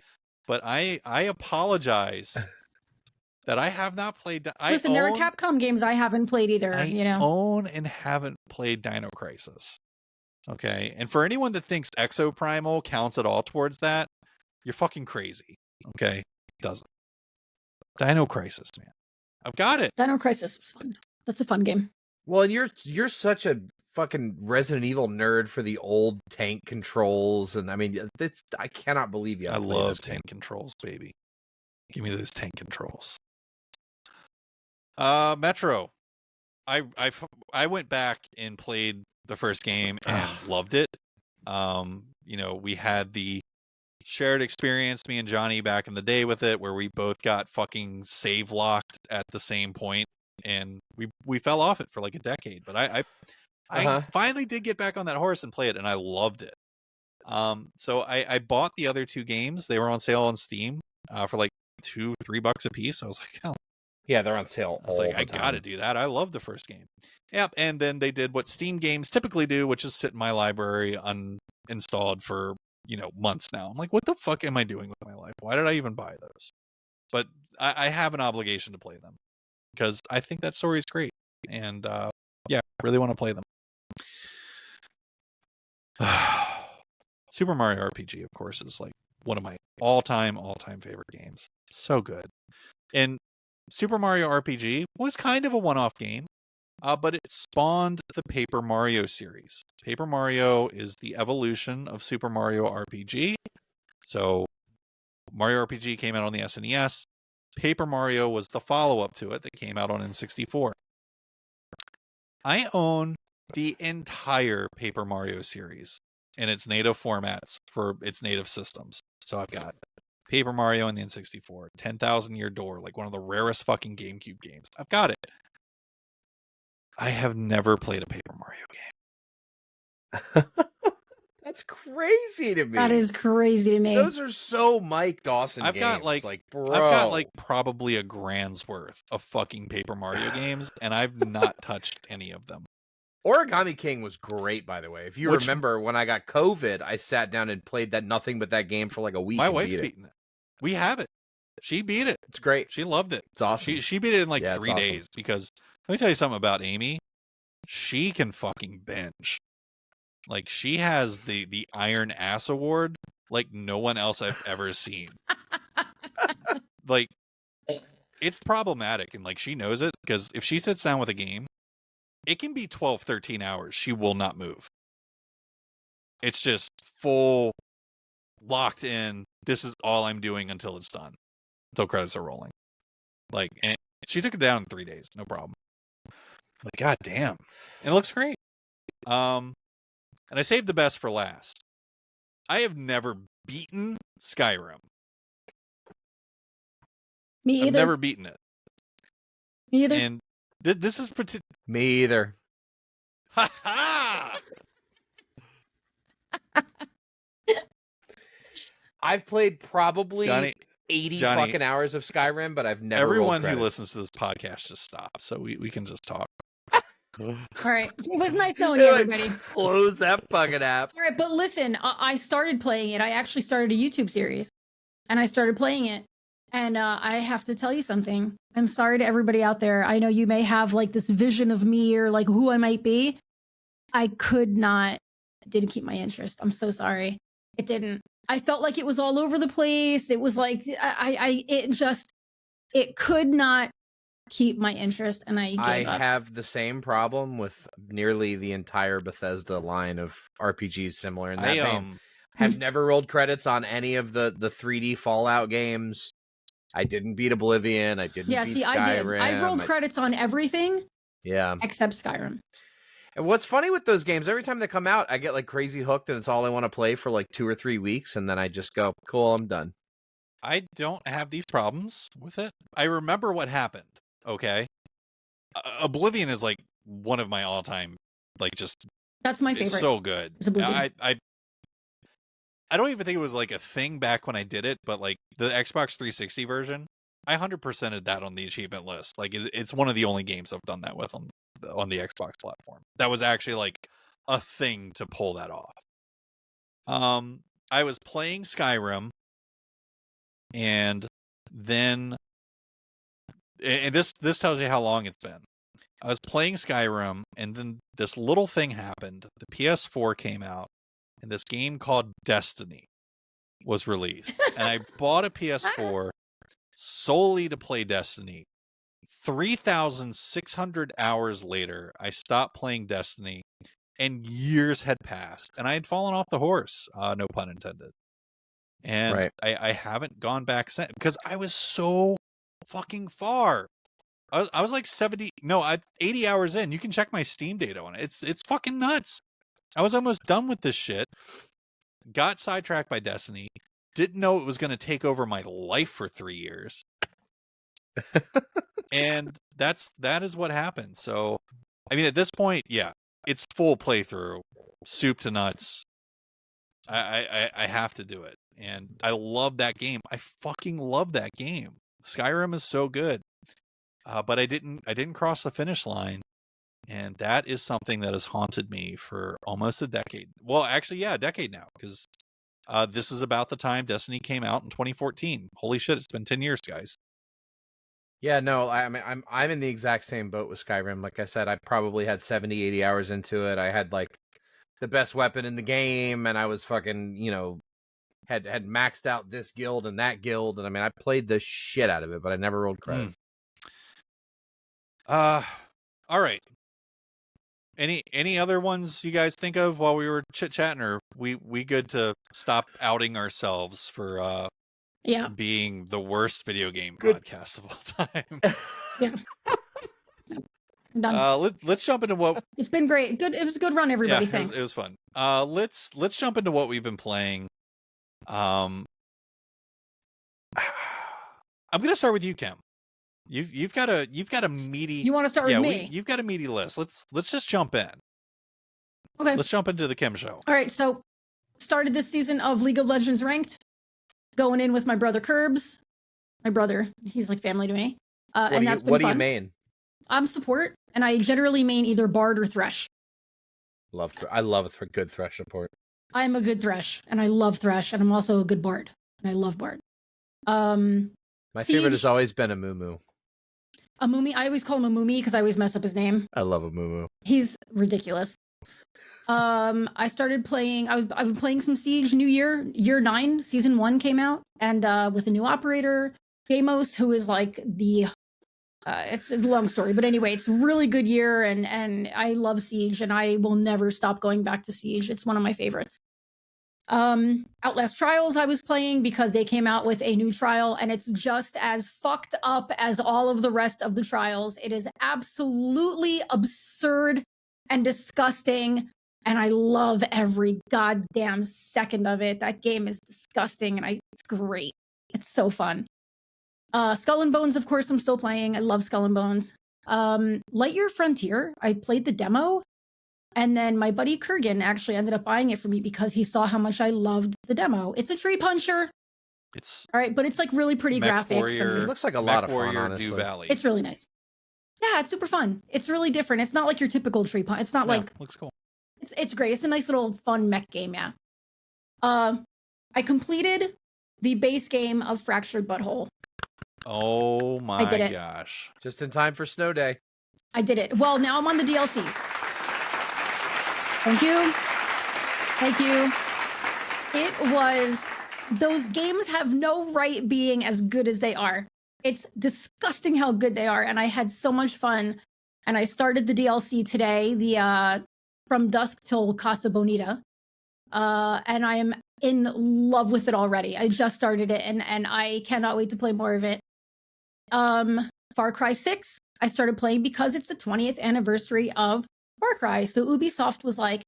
But I apologize that I have not played. Listen, there are Capcom games I haven't played either. I own and haven't played Dino Crisis. Okay, and for anyone that thinks Exoprimal counts at all towards that, you're fucking crazy. Okay, it doesn't. Dino Crisis, man, I've got it. Dino Crisis was fun. That's a fun game. Well, and you're such a fucking Resident Evil nerd for the old tank controls, and I mean, I cannot believe you. I love tank controls, baby. Give me those tank controls. Metro. I went back and played the first game and loved it. You know, we had the shared experience, me and Johnny, back in the day with it, where we both got fucking save locked at the same point, and we fell off it for like a decade. But I finally did get back on that horse and play it, and I loved it. So I bought the other two games. They were on sale on Steam for like $2-3 a piece. I was like, oh. Yeah, they're on sale. I was like, I gotta do that. I love the first game. Yep. And then they did what Steam games typically do, which is sit in my library uninstalled for, you know, months now. I'm like, what the fuck am I doing with my life? Why did I even buy those? But I have an obligation to play them because I think that story is great. And yeah, I really want to play them. Super Mario RPG, of course, is like one of my all-time favorite games. So good. And Super Mario RPG was kind of a one-off game, but it spawned the Paper Mario series. Paper Mario is the evolution of Super Mario RPG. So Mario RPG came out on the SNES. Paper Mario was the follow-up to it that came out on N64. I own the entire Paper Mario series in its native formats for its native systems. So I've got Paper Mario and the N64, 10,000 Year Door, like one of the rarest fucking GameCube games. I've got it. I have never played a Paper Mario game. That's crazy to me. That is crazy to me. Those are so Mike Dawson I've games. got like bro. I've got like probably a grand's worth of fucking Paper Mario games, and I've not touched any of them. Origami King was great, by the way. If you remember, when I got COVID, I sat down and played nothing but that game for like a week. My wife's beaten it. We have it. She beat it. It's great. She loved it. It's awesome. She beat it in like 3 days because let me tell you something about Amy. She can fucking binge. Like she has the Iron Ass Award like no one else I've ever seen. Like it's problematic, and like she knows it because if she sits down with a game, it can be 12, 13 hours. She will not move. It's just full locked in. This is all I'm doing until it's done. Until credits are rolling. Like, and she took it down in 3 days. No problem. Like, god damn. And it looks great. And I saved the best for last. I have never beaten Skyrim. Me either. I've never beaten it. Me either. And this is me either. Ha ha! I've played probably 80 fucking hours of Skyrim, but I've never. Everyone who listens to this podcast just stops, so we can just talk. All right. It was nice knowing you, everybody. Close that fucking app. All right, but listen, I started playing it. I actually started a YouTube series, and I started playing it. And I have to tell you something. I'm sorry to everybody out there. I know you may have like this vision of me or like who I might be. I could not. It didn't keep my interest. I'm so sorry. It didn't. I felt like it was all over the place. It was like it could not keep my interest, and I gave up. Have the same problem with nearly the entire Bethesda line of RPGs similar in that vein. Have never rolled credits on any of the 3D Fallout games. I didn't beat Oblivion. I didn't beat Skyrim. I did. I've rolled credits on everything. Yeah. Except Skyrim. And what's funny with those games, every time they come out, I get like crazy hooked, and it's all I want to play for like 2 or 3 weeks, and then I just go, cool, I'm done. I don't have these problems with it. I remember what happened. Okay. Oblivion is like one of my all-time, like just. That's my favorite. It's so good. I don't even think it was like a thing back when I did it, but like the Xbox 360 version, I 100%ed that on the achievement list. Like it's one of the only games I've done that with on the Xbox platform. That was actually like a thing to pull that off. I was playing Skyrim, and then, and this tells you how long it's been. I was playing Skyrim, and then this little thing happened. The PS4 came out, and this game called Destiny was released. And I bought a PS4 solely to play Destiny. 3,600 hours later, I stopped playing Destiny, and years had passed, and I had fallen off the horse, no pun intended. And Right. I haven't gone back since, because I was so fucking far. I was like 80 hours in. You can check my Steam data on it. It's fucking nuts. I was almost done with this shit. Got sidetracked by Destiny. Didn't know it was going to take over my life for 3 years. And that is what happened. So, I mean, at this point, yeah, it's full playthrough, soup to nuts. I have to do it. And I love that game. I fucking love that game. Skyrim is so good. But I didn't cross the finish line, and that is something that has haunted me for almost a decade. Well, actually, yeah, a decade now, because this is about the time Destiny came out in 2014. Holy shit, it's been 10 years, guys. Yeah, no, I mean, I'm in the exact same boat with Skyrim. Like I said, I probably had 70, 80 hours into it. I had like the best weapon in the game, and I was fucking, had maxed out this guild and that guild, and I mean, I played the shit out of it, but I never rolled credits. All right. Any other ones you guys think of while we were chit-chatting, or we good to stop outing ourselves for being the worst video game podcast of all time? Yeah. Done. Let's jump into what it's been great. Good. It was a good run, everybody. Thanks. It was fun. Let's jump into what we've been playing. I'm gonna start with you, Kim. You've got a meaty. You want to start with me? You've got a meaty list. Let's just jump in. Okay. Let's jump into the Kim show. All right. So, started this season of League of Legends Ranked, going in with my brother Curbs. My brother, he's like family to me. And that's been fun. What do you main? I'm support, and I generally main either Bard or Thresh. I love a good Thresh support. I'm a good Thresh, and I love Thresh, and I'm also a good Bard, and I love Bard. My favorite has always been a Mumu. A Mumi. I always call him a Mumi because I always mess up his name. I love a Mumu. He's ridiculous. I started playing. I've been playing some Siege. New year 9, season 1 came out, and with a new operator, Gamos, who is like the. It's a long story, but anyway, it's a really good year, and I love Siege, and I will never stop going back to Siege. It's one of my favorites. Outlast Trials I was playing because they came out with a new trial, and it's just as fucked up as all of the rest of the trials. It is absolutely absurd and disgusting, and I love every goddamn second of it. That game is disgusting, and it's great. It's so fun. Skull and Bones, of course, I'm still playing. I love Skull and Bones. Lightyear Frontier, I played the demo, and then my buddy Kurgan actually ended up buying it for me because he saw how much I loved the demo. It's a tree puncher. It's all right, but it's like really pretty graphics. It looks like a lot of fun, honestly. Valley. It's really nice. Yeah, it's super fun. It's really different. It's not like your typical tree punch. It's not like looks cool. It's great. It's a nice little fun mech game. Yeah. I completed the base game of Fractured Butthole. Oh my gosh! Just in time for snow day. I did it. Well, now I'm on the DLCs. Thank you. Thank you. It was, those games have no right being as good as they are. It's disgusting how good they are, and I had so much fun. And I started the DLC today, the From Dusk Till Casa Bonita. And I am in love with it already. I just started it, and I cannot wait to play more of it. Far Cry 6, I started playing because it's the 20th anniversary of Far Cry. So Ubisoft was like,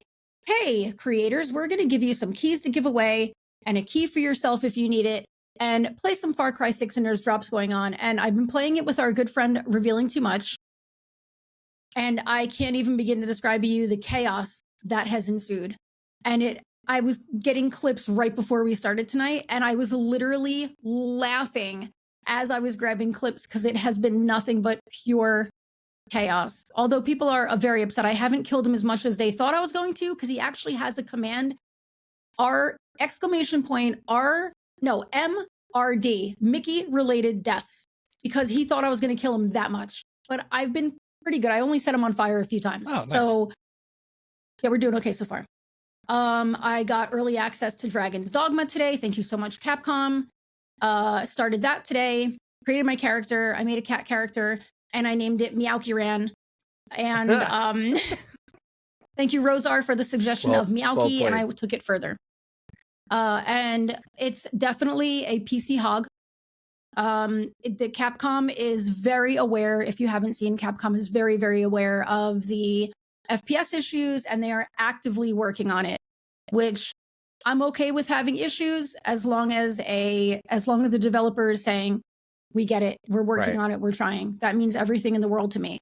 hey, creators, we're going to give you some keys to give away and a key for yourself if you need it, and play some Far Cry 6, and there's drops going on. And I've been playing it with our good friend Revealing Too Much. And I can't even begin to describe to you the chaos that has ensued. And I was getting clips right before we started tonight, and I was literally laughing as I was grabbing clips because it has been nothing but pure chaos. Although people are very upset. I haven't killed him as much as they thought I was going to, because he actually has a command R exclamation point MRD, Mickey related deaths, because he thought I was going to kill him that much. But I've been pretty good. I only set him on fire a few times. Oh, nice. So yeah, we're doing okay so far. I got early access to Dragon's Dogma today. Thank you so much, Capcom. Started that today. Created my character. I made a cat character and I named it Meowkiran. And thank you, Rosar, for the suggestion of Meowki, and I took it further. And it's definitely a PC hog. The Capcom is very aware. If you haven't seen, Capcom is very, very aware of the FPS issues, and they are actively working on it, which I'm okay with having issues as long as the developer is saying, we get it, we're working on it, we're trying. That means everything in the world to me.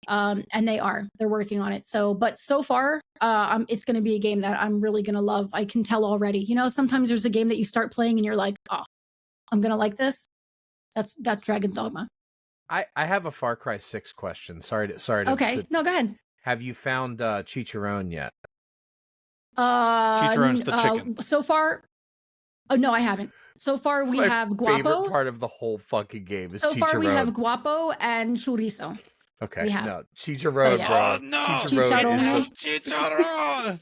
And they're working on it. But so far, it's going to be a game that I'm really going to love. I can tell already. You know, sometimes there's a game that you start playing and you're like, oh, I'm going to like this. That's Dragon's Dogma. I have a Far Cry 6 question. Sorry to Okay, no, go ahead. Have you found Chicharron yet? Chicharron's the chicken. So far, oh no, I haven't. So far, we have Guapo. Favorite part of the whole fucking game is Chicharron. So far, we have Guapo and Chorizo. Okay, no, Chicharron. Oh, no, Chicharron.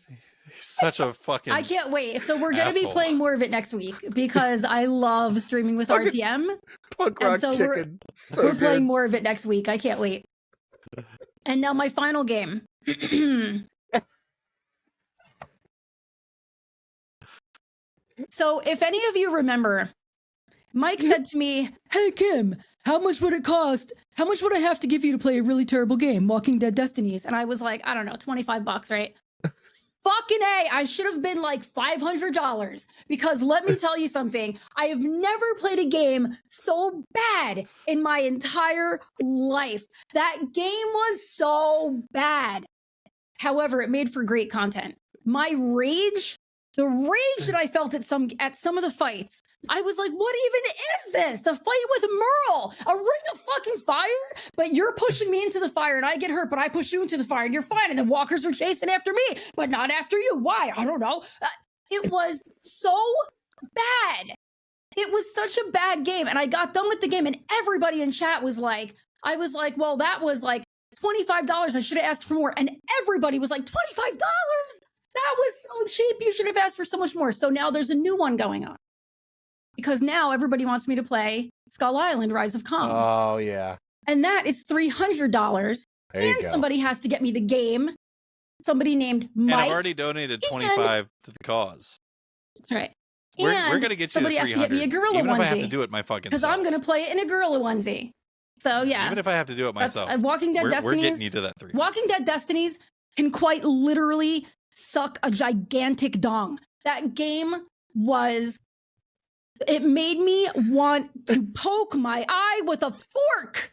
He's such a fucking. I can't wait. So we're gonna be playing more of it next week because I love streaming with RTM. Punk rock so chicken. We're playing more of it next week. I can't wait. And now my final game. So if any of you remember, Mike said to me, "Hey Kim, how much would it cost? How much would I have to give you to play a really terrible game, Walking Dead Destinies?" And I was like, I don't know, $25, right? Fucking A, I should have been like $500, because let me tell you something. I have never played a game so bad in my entire life. That game was so bad. However, it made for great content. My rage, the rage that I felt at some of the fights, I was like, what even is this? The fight with Merle, a ring of fucking fire, but you're pushing me into the fire and I get hurt, but I push you into the fire and you're fine. And the walkers are chasing after me, but not after you. Why? I don't know. It was so bad. It was such a bad game. And I got done with the game and everybody in chat was like, I was like, well, that was like $25. I should have asked for more. And everybody was like, $25? That was so cheap. You should have asked for so much more. So now there's a new one going on. Because now everybody wants me to play Skull Island Rise of Kong. Oh, yeah. And that is $300. And somebody has to get me the game. Somebody named Mike. And I've already donated $25 to the cause. That's right. We're going to get you somebody the $300. Has to get me a gorilla even onesie. If I have to do it my fucking Because I'm going to play it in a gorilla onesie. So, yeah. Even if I have to do it myself. Walking Dead Destinies. We're getting you to that $300. Walking Dead Destinies can quite literally suck a gigantic dong. That game was, it made me want to poke my eye with a fork.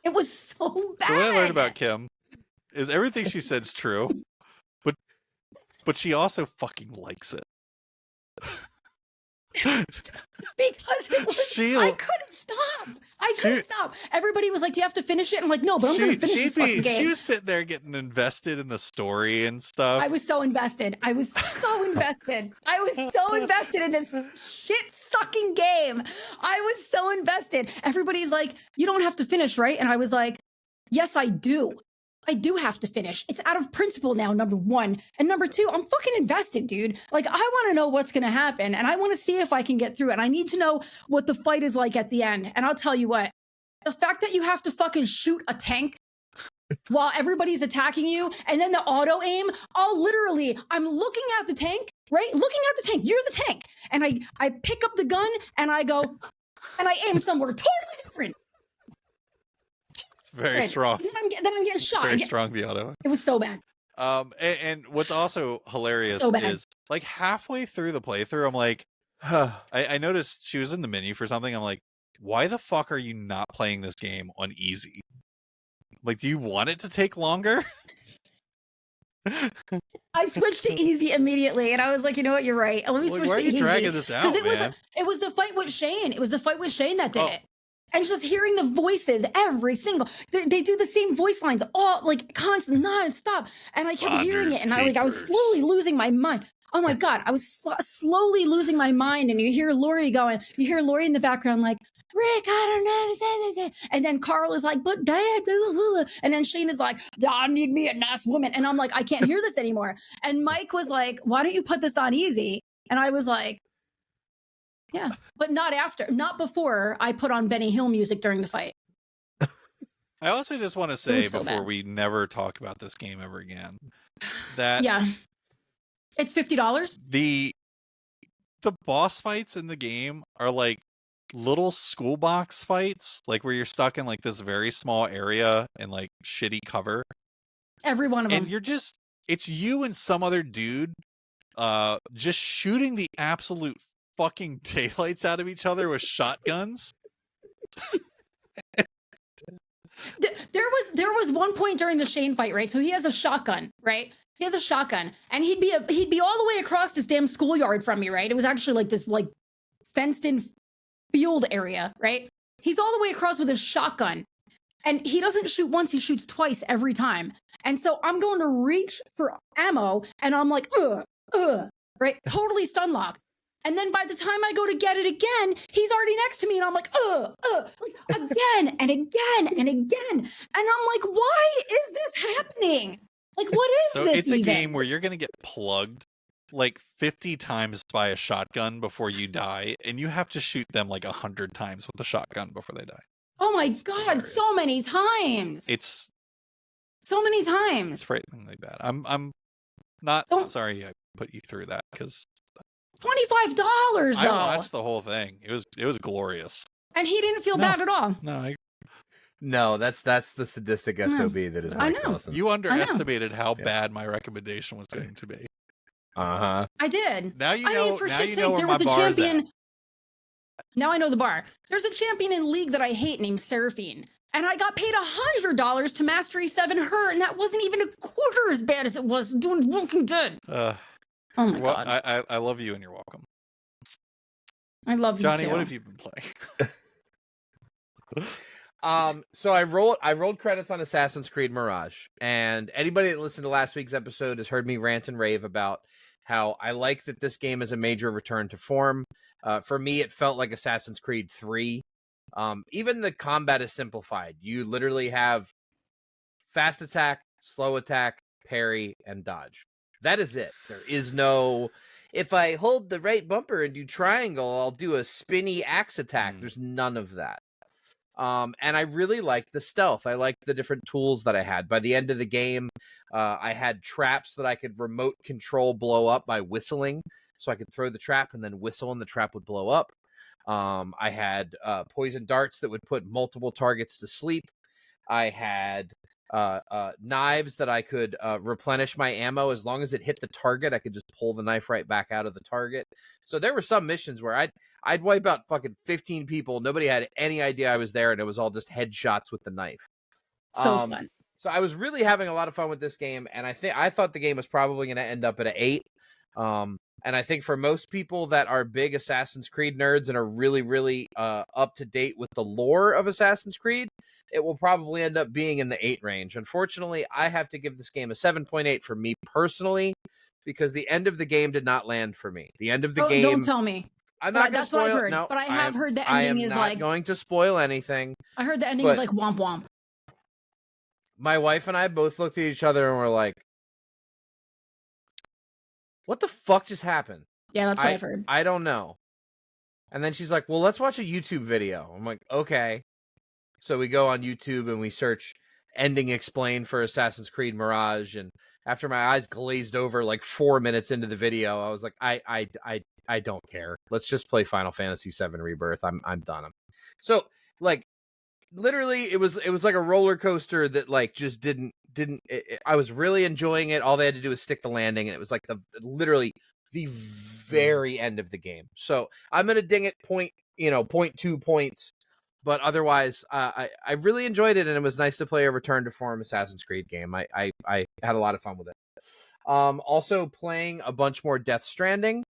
It was so bad. So what I learned about Kim is everything she said's true, but she also fucking likes it. Because it was, I couldn't stop. I couldn't stop. Everybody was like, do you have to finish it? And I'm like, no, but I'm going to finish this fucking game. She was sitting there getting invested in the story and stuff. I was so invested. I was so invested. I was so invested in this shit-sucking game. I was so invested. Everybody's like, you don't have to finish, right? And I was like, yes, I do. I do have to finish. It's out of principle now, number one. And number two, I'm fucking invested, dude. Like, I want to know what's going to happen. And I want to see if I can get through it. And I need to know what the fight is like at the end. And I'll tell you what, the fact that you have to fucking shoot a tank while everybody's attacking you, and then the auto aim, I'm looking at the tank, right? Looking at the tank. You're the tank. And I pick up the gun and I go, and I aim somewhere totally different. Very strong. Then I'm getting shot. Very strong, the auto. It was so bad. And what's also hilarious is like halfway through the playthrough, I'm like, I noticed she was in the menu for something. I'm like, why the fuck are you not playing this game on easy? Like, do you want it to take longer? I switched to easy immediately, and I was like, you know what, you're right. Let me switch to easy. Why are you dragging this out, it was the fight with Shane. It was the fight with Shane that did it. And just hearing the voices, every single, they do the same voice lines, all like constant, non-stop. And I kept hearing it, and I was slowly losing my mind. Oh my God, I was slowly losing my mind. And you hear Lori in the background, like, Rick, I don't know. And then Carl is like, but Dad, blah, blah, blah. And then Shane is like, I need me a nice woman. And I'm like, I can't hear this anymore. And Mike was like, why don't you put this on easy? And I was like, yeah, but not before I put on Benny Hill music during the fight. I also just want to say before we never talk about this game ever again, that it's $50. The boss fights in the game are like little school box fights, like where you're stuck in like this very small area and like shitty cover. Every one of them. And it's you and some other dude just shooting the absolute fucking daylights out of each other with shotguns. There was one point during the Shane fight, right? So he has a shotgun, right? He has a shotgun, and he'd be all the way across this damn schoolyard from me, right? It was actually like this like fenced in field area, right? He's all the way across with his shotgun, and he doesn't shoot once, he shoots twice every time. And so I'm going to reach for ammo, and I'm like, right? Totally stun locked. And then by the time I go to get it again, he's already next to me, and I'm like, like again and again and again. And I'm like, why is this happening? Like, what is so this? It's a game where you're going to get plugged like 50 times by a shotgun before you die, and you have to shoot them like 100 times with a shotgun before they die. Oh my God, hilarious. So many times. It's so many times. It's frighteningly bad. I'm not sorry I put you through that, because $25 though. I watched the whole thing. It was glorious. And he didn't feel bad at all. No, that's the sadistic SOB that is Mike Dawson. You underestimated how bad my recommendation was going to be. I did. Now you know. For now shit's you know sake, where there was my a bar's champion. at. Now I know the bar. There's a champion in League that I hate named Seraphine. And I got paid $100 to Mastery 7 her, and that wasn't even a quarter as bad as it was doing Walking Dead. Oh my God. I love you, and you're welcome. I love you, Johnny. too. What have you been playing? So I rolled credits on Assassin's Creed Mirage, and anybody that listened to last week's episode has heard me rant and rave about how I like that this game is a major return to form. For me, it felt like Assassin's Creed 3. Even the combat is simplified. You literally have fast attack, slow attack, parry, and dodge. That is it. There is no, if I hold the right bumper and do triangle, I'll do a spinny axe attack. There's none of that. And I really liked the stealth. I liked the different tools that I had. By the end of the game, I had traps that I could remote control blow up by whistling. So I could throw the trap and then whistle and the trap would blow up. I had poison darts that would put multiple targets to sleep. I had knives that I could replenish my ammo. As long as it hit the target, I could just pull the knife right back out of the target. So there were some missions where I'd wipe out fucking 15 people. Nobody had any idea I was there, and it was all just headshots with the knife. So fun. So I was really having a lot of fun with this game, and I thought the game was probably going to end up at an 8. And I think for most people that are big Assassin's Creed nerds and are really, really up to date with the lore of Assassin's Creed, it will probably end up being in the 8 range. Unfortunately, I have to give this game a 7.8 for me personally, because the end of the game did not land for me. The end of the game. Don't tell me. I'm not going to spoil. That's what I've heard. No, but I have heard the ending is like. I am not going to spoil anything. I heard the ending was like womp womp. My wife and I both looked at each other and were like, what the fuck just happened? Yeah, that's what I've heard. I don't know. And then she's like, well, let's watch a YouTube video. I'm like, okay. So we go on YouTube and we search ending explained for Assassin's Creed Mirage. And after my eyes glazed over like 4 minutes into the video, I was like, I don't care. Let's just play Final Fantasy VII Rebirth. I'm done. So like literally it was like a roller coaster that like just didn't I was really enjoying it. All they had to do was stick the landing, and it was like literally the very end of the game. So I'm gonna ding it 0.2 points, but otherwise I really enjoyed it, and it was nice to play a return to form Assassin's Creed game. I had a lot of fun with it. Also playing a bunch more Death Stranding.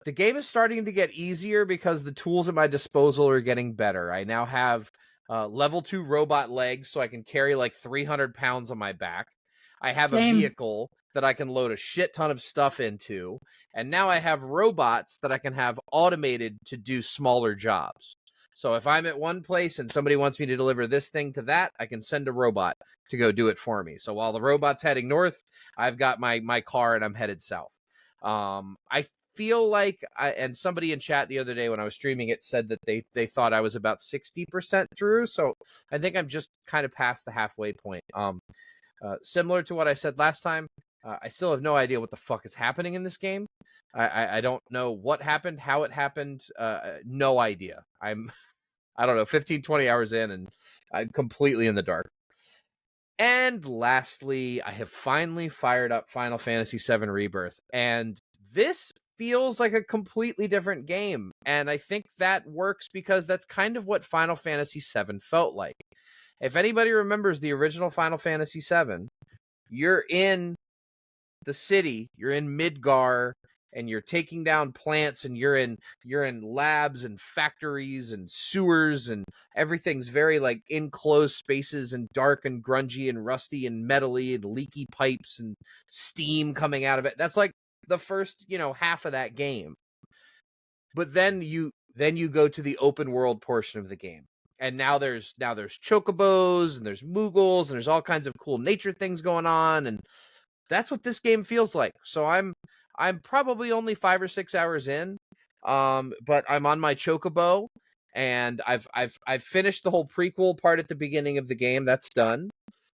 the game is starting to get easier because the tools at my disposal are getting better. I now have level 2 robot legs, so I can carry like 300 pounds on my back. I have Same. a vehicle that I can load a shit ton of stuff into. And now I have robots that I can have automated to do smaller jobs. So if I'm at one place and somebody wants me to deliver this thing to that, I can send a robot to go do it for me. So while the robot's heading north, I've got my car and I'm headed south. I feel like, and somebody in chat the other day when I was streaming it said that they thought I was about 60% through. So I think I'm just kind of past the halfway point. Similar to what I said last time, I still have no idea what the fuck is happening in this game. I don't know what happened, how it happened. No idea. I don't know, 15, 20 hours in, and I'm completely in the dark. And lastly, I have finally fired up Final Fantasy VII Rebirth. And this feels like a completely different game. And I think that works because that's kind of what Final Fantasy VII felt like. If anybody remembers the original Final Fantasy VII, you're in the city, you're in Midgar, and you're taking down plants, and you're in labs and factories and sewers, and everything's very like enclosed spaces and dark and grungy and rusty and metally and leaky pipes and steam coming out of it. That's like the first, half of that game. But then you go to the open world portion of the game. And now there's chocobos and there's Moogles and there's all kinds of cool nature things going on, and that's what this game feels like. So I'm probably only 5 or 6 hours in, but I'm on my chocobo, and I've finished the whole prequel part at the beginning of the game. That's done,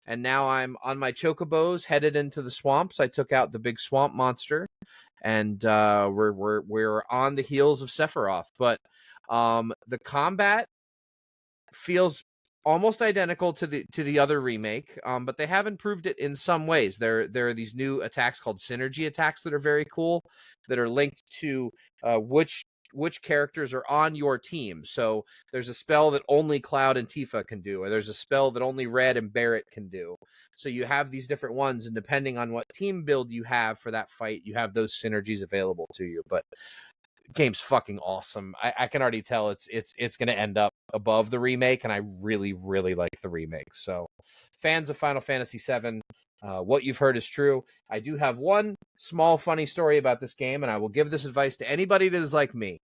and now I'm on my chocobos headed into the swamps. I took out the big swamp monster, and we're on the heels of Sephiroth. But the combat feels almost identical to the other remake, but they have improved it in some ways. There are these new attacks called synergy attacks that are very cool, that are linked to which characters are on your team. So there's a spell that only Cloud and Tifa can do, or there's a spell that only Red and Barret can do. So you have these different ones, and depending on what team build you have for that fight, you have those synergies available to you. But game's fucking awesome. I can already tell it's going to end up above the remake, and I really, really like the remake. So fans of Final Fantasy VII, what you've heard is true. I do have one small funny story about this game, and I will give this advice to anybody that is like me.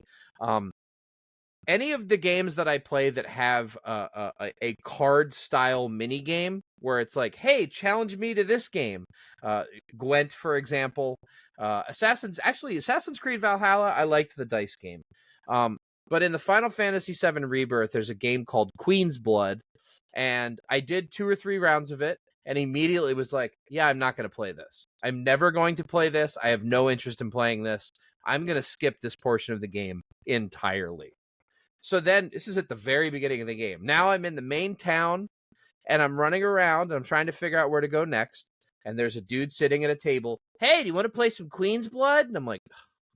Any of the games that I play that have a card style mini game where it's like, hey, challenge me to this game. Gwent, for example. Assassin's Creed Valhalla, I liked the dice game. But in the Final Fantasy VII Rebirth, there's a game called Queen's Blood, and I did 2 or 3 rounds of it, and immediately was like, yeah, I'm not going to play this. I'm never going to play this. I have no interest in playing this. I'm going to skip this portion of the game entirely. So then, this is at the very beginning of the game. Now I'm in the main town, and I'm running around, and I'm trying to figure out where to go next. And there's a dude sitting at a table. Hey, do you want to play some Queen's Blood? And I'm like,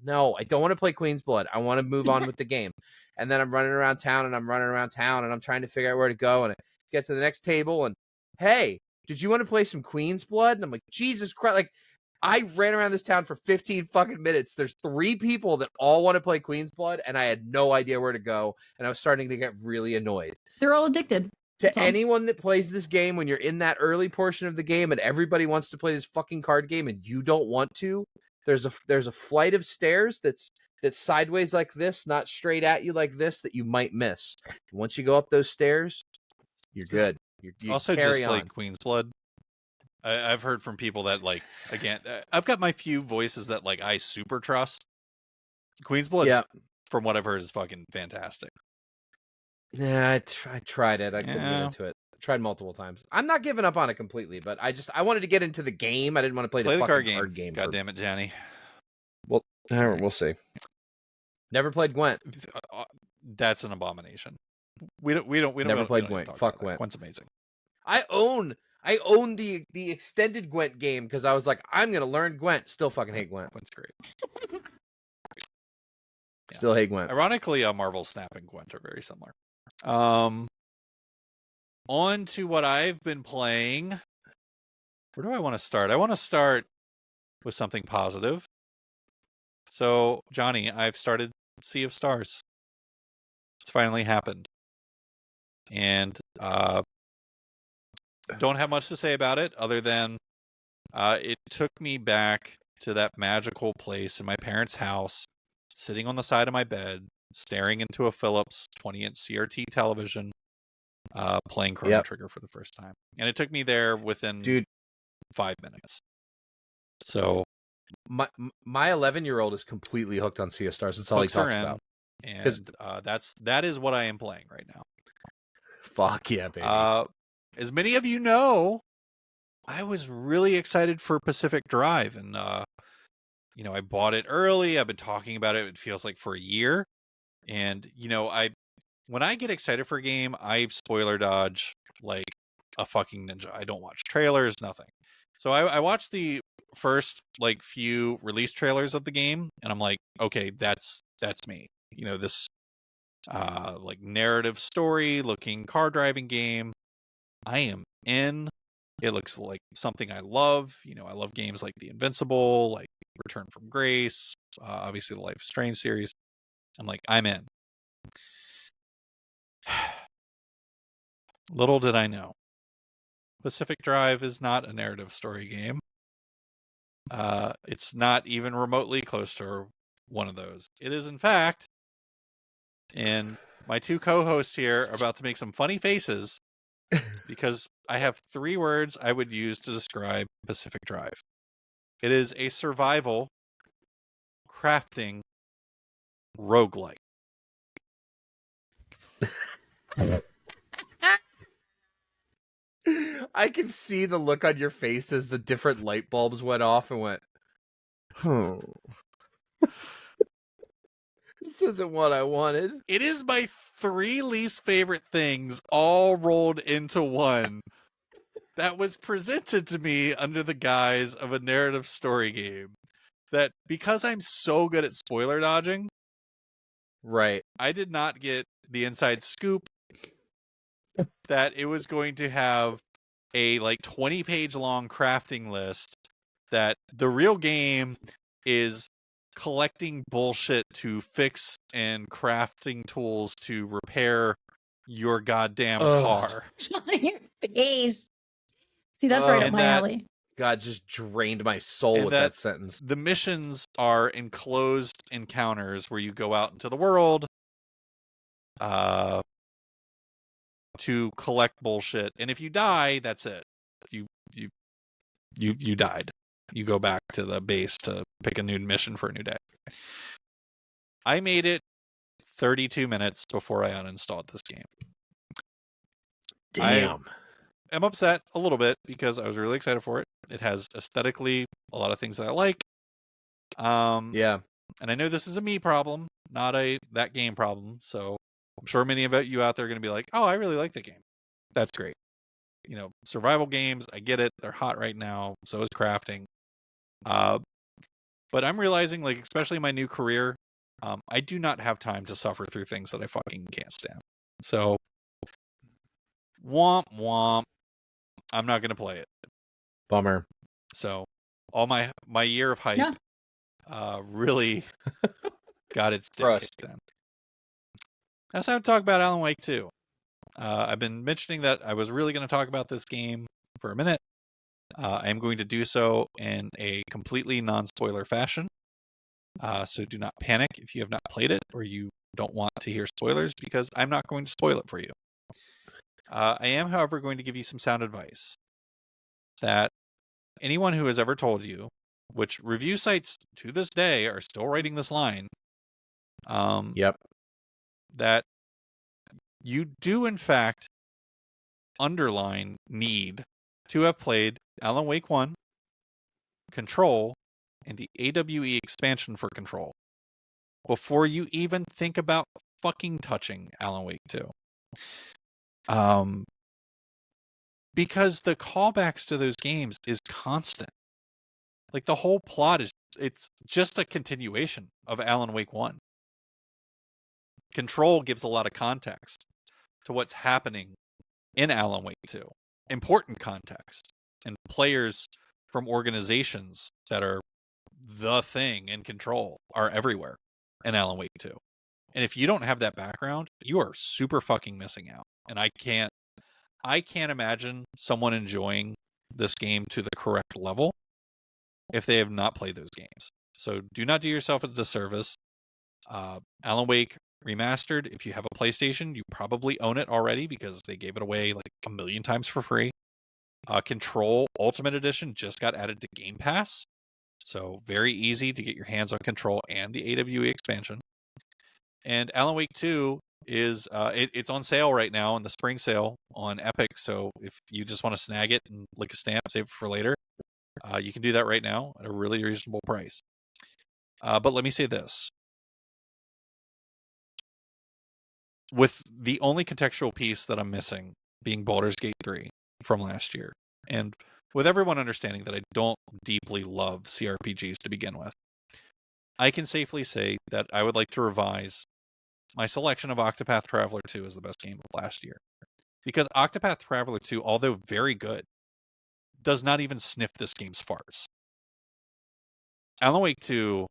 no, I don't want to play Queen's Blood. I want to move on with the game. And then I'm running around town, and I'm trying to figure out where to go. And I get to the next table, and hey, did you want to play some Queen's Blood? And I'm like, Jesus Christ, like, I ran around this town for 15 fucking minutes. There's 3 people that all want to play Queen's Blood, and I had no idea where to go, and I was starting to get really annoyed. They're all addicted. To anyone that plays this game, when you're in that early portion of the game and everybody wants to play this fucking card game and you don't want to, there's a flight of stairs that's sideways like this, not straight at you like this, that you might miss. Once you go up those stairs, you're good. You also carry just on. played Queen's Blood. I've heard from people that, like, again, I've got my few voices that, like, I super trust. Queen's Blood, from what I've heard, is fucking fantastic. Yeah, I tried it. I couldn't get into it. I tried multiple times. I'm not giving up on it completely, but I wanted to get into the game. I didn't want to play the fucking card game. God damn it, Johnny. Well, we'll see. Never played Gwent. That's an abomination. We don't Never played Gwent. Fuck Gwent. Gwent's amazing. I own the extended Gwent game because I was like, I'm gonna learn Gwent. Still fucking hate Gwent. Gwent's great. Still hate Gwent. Ironically, Marvel Snap and Gwent are very similar. On to what I've been playing. Where do I want to start? I want to start with something positive. So, Johnny, I've started Sea of Stars. It's finally happened. And don't have much to say about it other than it took me back to that magical place in my parents' house, sitting on the side of my bed, staring into a Philips 20-inch CRT television, playing Chrono Trigger for the first time. And it took me there within 5 minutes. So my 11-year-old is completely hooked on Sea of Stars. That's all he talks about. And that is what I am playing right now. Fuck yeah, baby. As many of you know, I was really excited for Pacific Drive, and I bought it early. I've been talking about it feels like for a year. And when I get excited for a game, I spoiler dodge like a fucking ninja. I don't watch trailers, nothing. So I watched the first few release trailers of the game, and I'm like, okay, that's me. This narrative story looking car driving game. I am in. It looks like something I love. I love games like The Invincible, like Return from Grace, obviously the Life is Strange series. I'm like, I'm in. Little did I know, Pacific Drive is not a narrative story game. It's not even remotely close to one of those. It is, in fact, and my two co-hosts here are about to make some funny faces because I have 3 words I would use to describe Pacific Drive. It is a survival crafting roguelike. I can see the look on your face as the different light bulbs went off and went, this isn't what I wanted. It is my 3 least favorite things all rolled into one that was presented to me under the guise of a narrative story game. That because I'm so good at spoiler dodging, right, I did not get the inside scoop that it was going to have a 20-page long crafting list, that the real game is collecting bullshit to fix and crafting tools to repair your goddamn car. Your face. See, that's right up my alley. God just drained my soul with that sentence. The missions are enclosed encounters where you go out into the world to collect bullshit, and if you die, that's it. You died. You go back to the base to pick a new mission for a new day. I made it 32 minutes before I uninstalled this game. Damn. I'm upset a little bit because I was really excited for it. It has aesthetically a lot of things that I like. Yeah. And I know this is a me problem, not that game problem. So I'm sure many of you out there are going to be like, oh, I really like the game. That's great. Survival games, I get it. They're hot right now. So is crafting. But I'm realizing, especially in my new career, I do not have time to suffer through things that I fucking can't stand. So, womp womp. I'm not going to play it. Bummer. So, all my year of hype really got its dick kicked then. That's how I talk about Alan Wake 2. I've been mentioning that I was really going to talk about this game for a minute. I am going to do so in a completely non-spoiler fashion. So do not panic if you have not played it or you don't want to hear spoilers, because I'm not going to spoil it for you. I am, however, going to give you some sound advice that anyone who has ever told you, which review sites to this day are still writing this line, that you do in fact underline need to have played Alan Wake 1, Control, and the AWE expansion for Control before you even think about fucking touching Alan Wake 2. Because the callbacks to those games is constant. The whole plot it's just a continuation of Alan Wake 1. Control gives a lot of context to what's happening in Alan Wake 2. Important context. And players from organizations that are the thing in Control are everywhere in Alan Wake 2. And if you don't have that background, you are super fucking missing out. And I can't imagine someone enjoying this game to the correct level if they have not played those games. So do not do yourself a disservice. Alan Wake Remastered, if you have a PlayStation, you probably own it already because they gave it away like a million times for free. Control Ultimate Edition just got added to Game Pass. So very easy to get your hands on Control and the AWE expansion. And Alan Wake 2 is it's on sale right now in the spring sale on Epic. So if you just want to snag it and lick a stamp, save it for later, you can do that right now at a really reasonable price. But let me say this. With the only contextual piece that I'm missing being Baldur's Gate 3 from last year, and with everyone understanding that I don't deeply love CRPGs to begin with, I can safely say that I would like to revise my selection of Octopath Traveler 2 as the best game of last year. Because Octopath Traveler 2, although very good, does not even sniff this game's farts. Alan Wake 2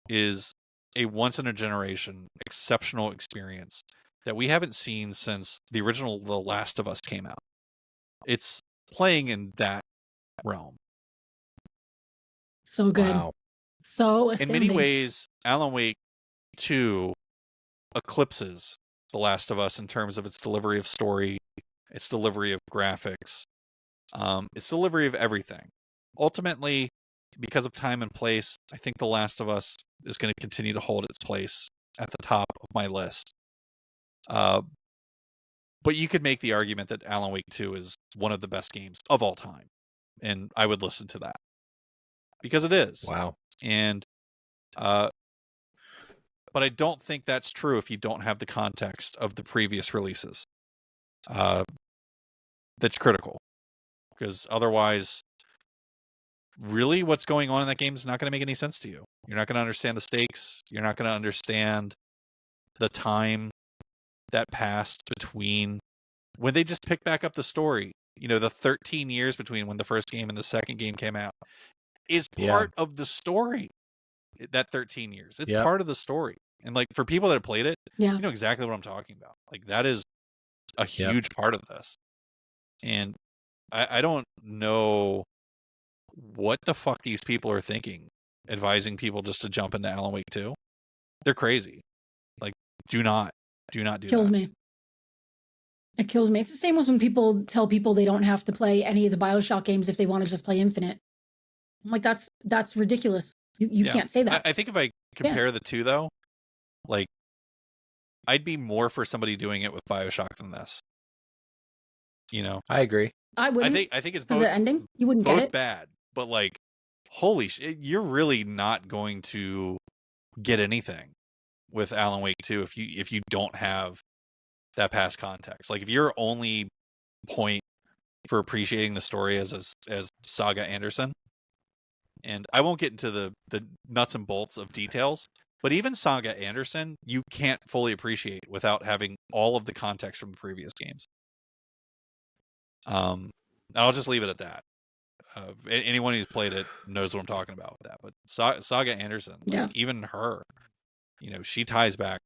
is a once-in-a-generation exceptional experience that we haven't seen since the original The Last of Us came out. It's playing in that realm. So good. Wow. So astounding. In many ways, Alan Wake 2 eclipses The Last of Us in terms of its delivery of story, its delivery of graphics, its delivery of everything. Ultimately, because of time and place, I think The Last of Us is going to continue to hold its place at the top of my list. But you could make the argument that Alan Wake 2 is one of the best games of all time. And I would listen to that. Because it is. Wow. And, but I don't think that's true if you don't have the context of the previous releases. That's critical. Because otherwise, really what's going on in that game is not going to make any sense to you. You're not going to understand the stakes. You're not going to understand the time that passed between when they just picked back up the story. You know, the 13 years between when the first game and the second game came out is part of the story. That 13 years. It's part of the story. And like for people that have played it, you know exactly what I'm talking about. Like that is a huge part of this. And I don't know what the fuck these people are thinking, advising people just to jump into Alan Wake 2. They're crazy. Like, do not do Kills that. Me. It kills me. It's the same as when people tell people they don't have to play any of the BioShock games if they want to just play Infinite. I'm like, that's ridiculous. You can't say that. I think if I compare the two, though, like, I'd be more for somebody doing it with BioShock than this. You know? I agree. I wouldn't. I think it's both. The ending? You wouldn't get it? Both bad. But, like, holy shit, you're really not going to get anything with Alan Wake 2 if you don't have that past context. Like, if your only point for appreciating the story as Saga Anderson, and I won't get into the nuts and bolts of details, but even Saga Anderson, you can't fully appreciate without having all of the context from the previous games. I'll just leave it at that. Anyone who's played it knows what I'm talking about with that. But Saga Anderson, like, even her, you know, she ties back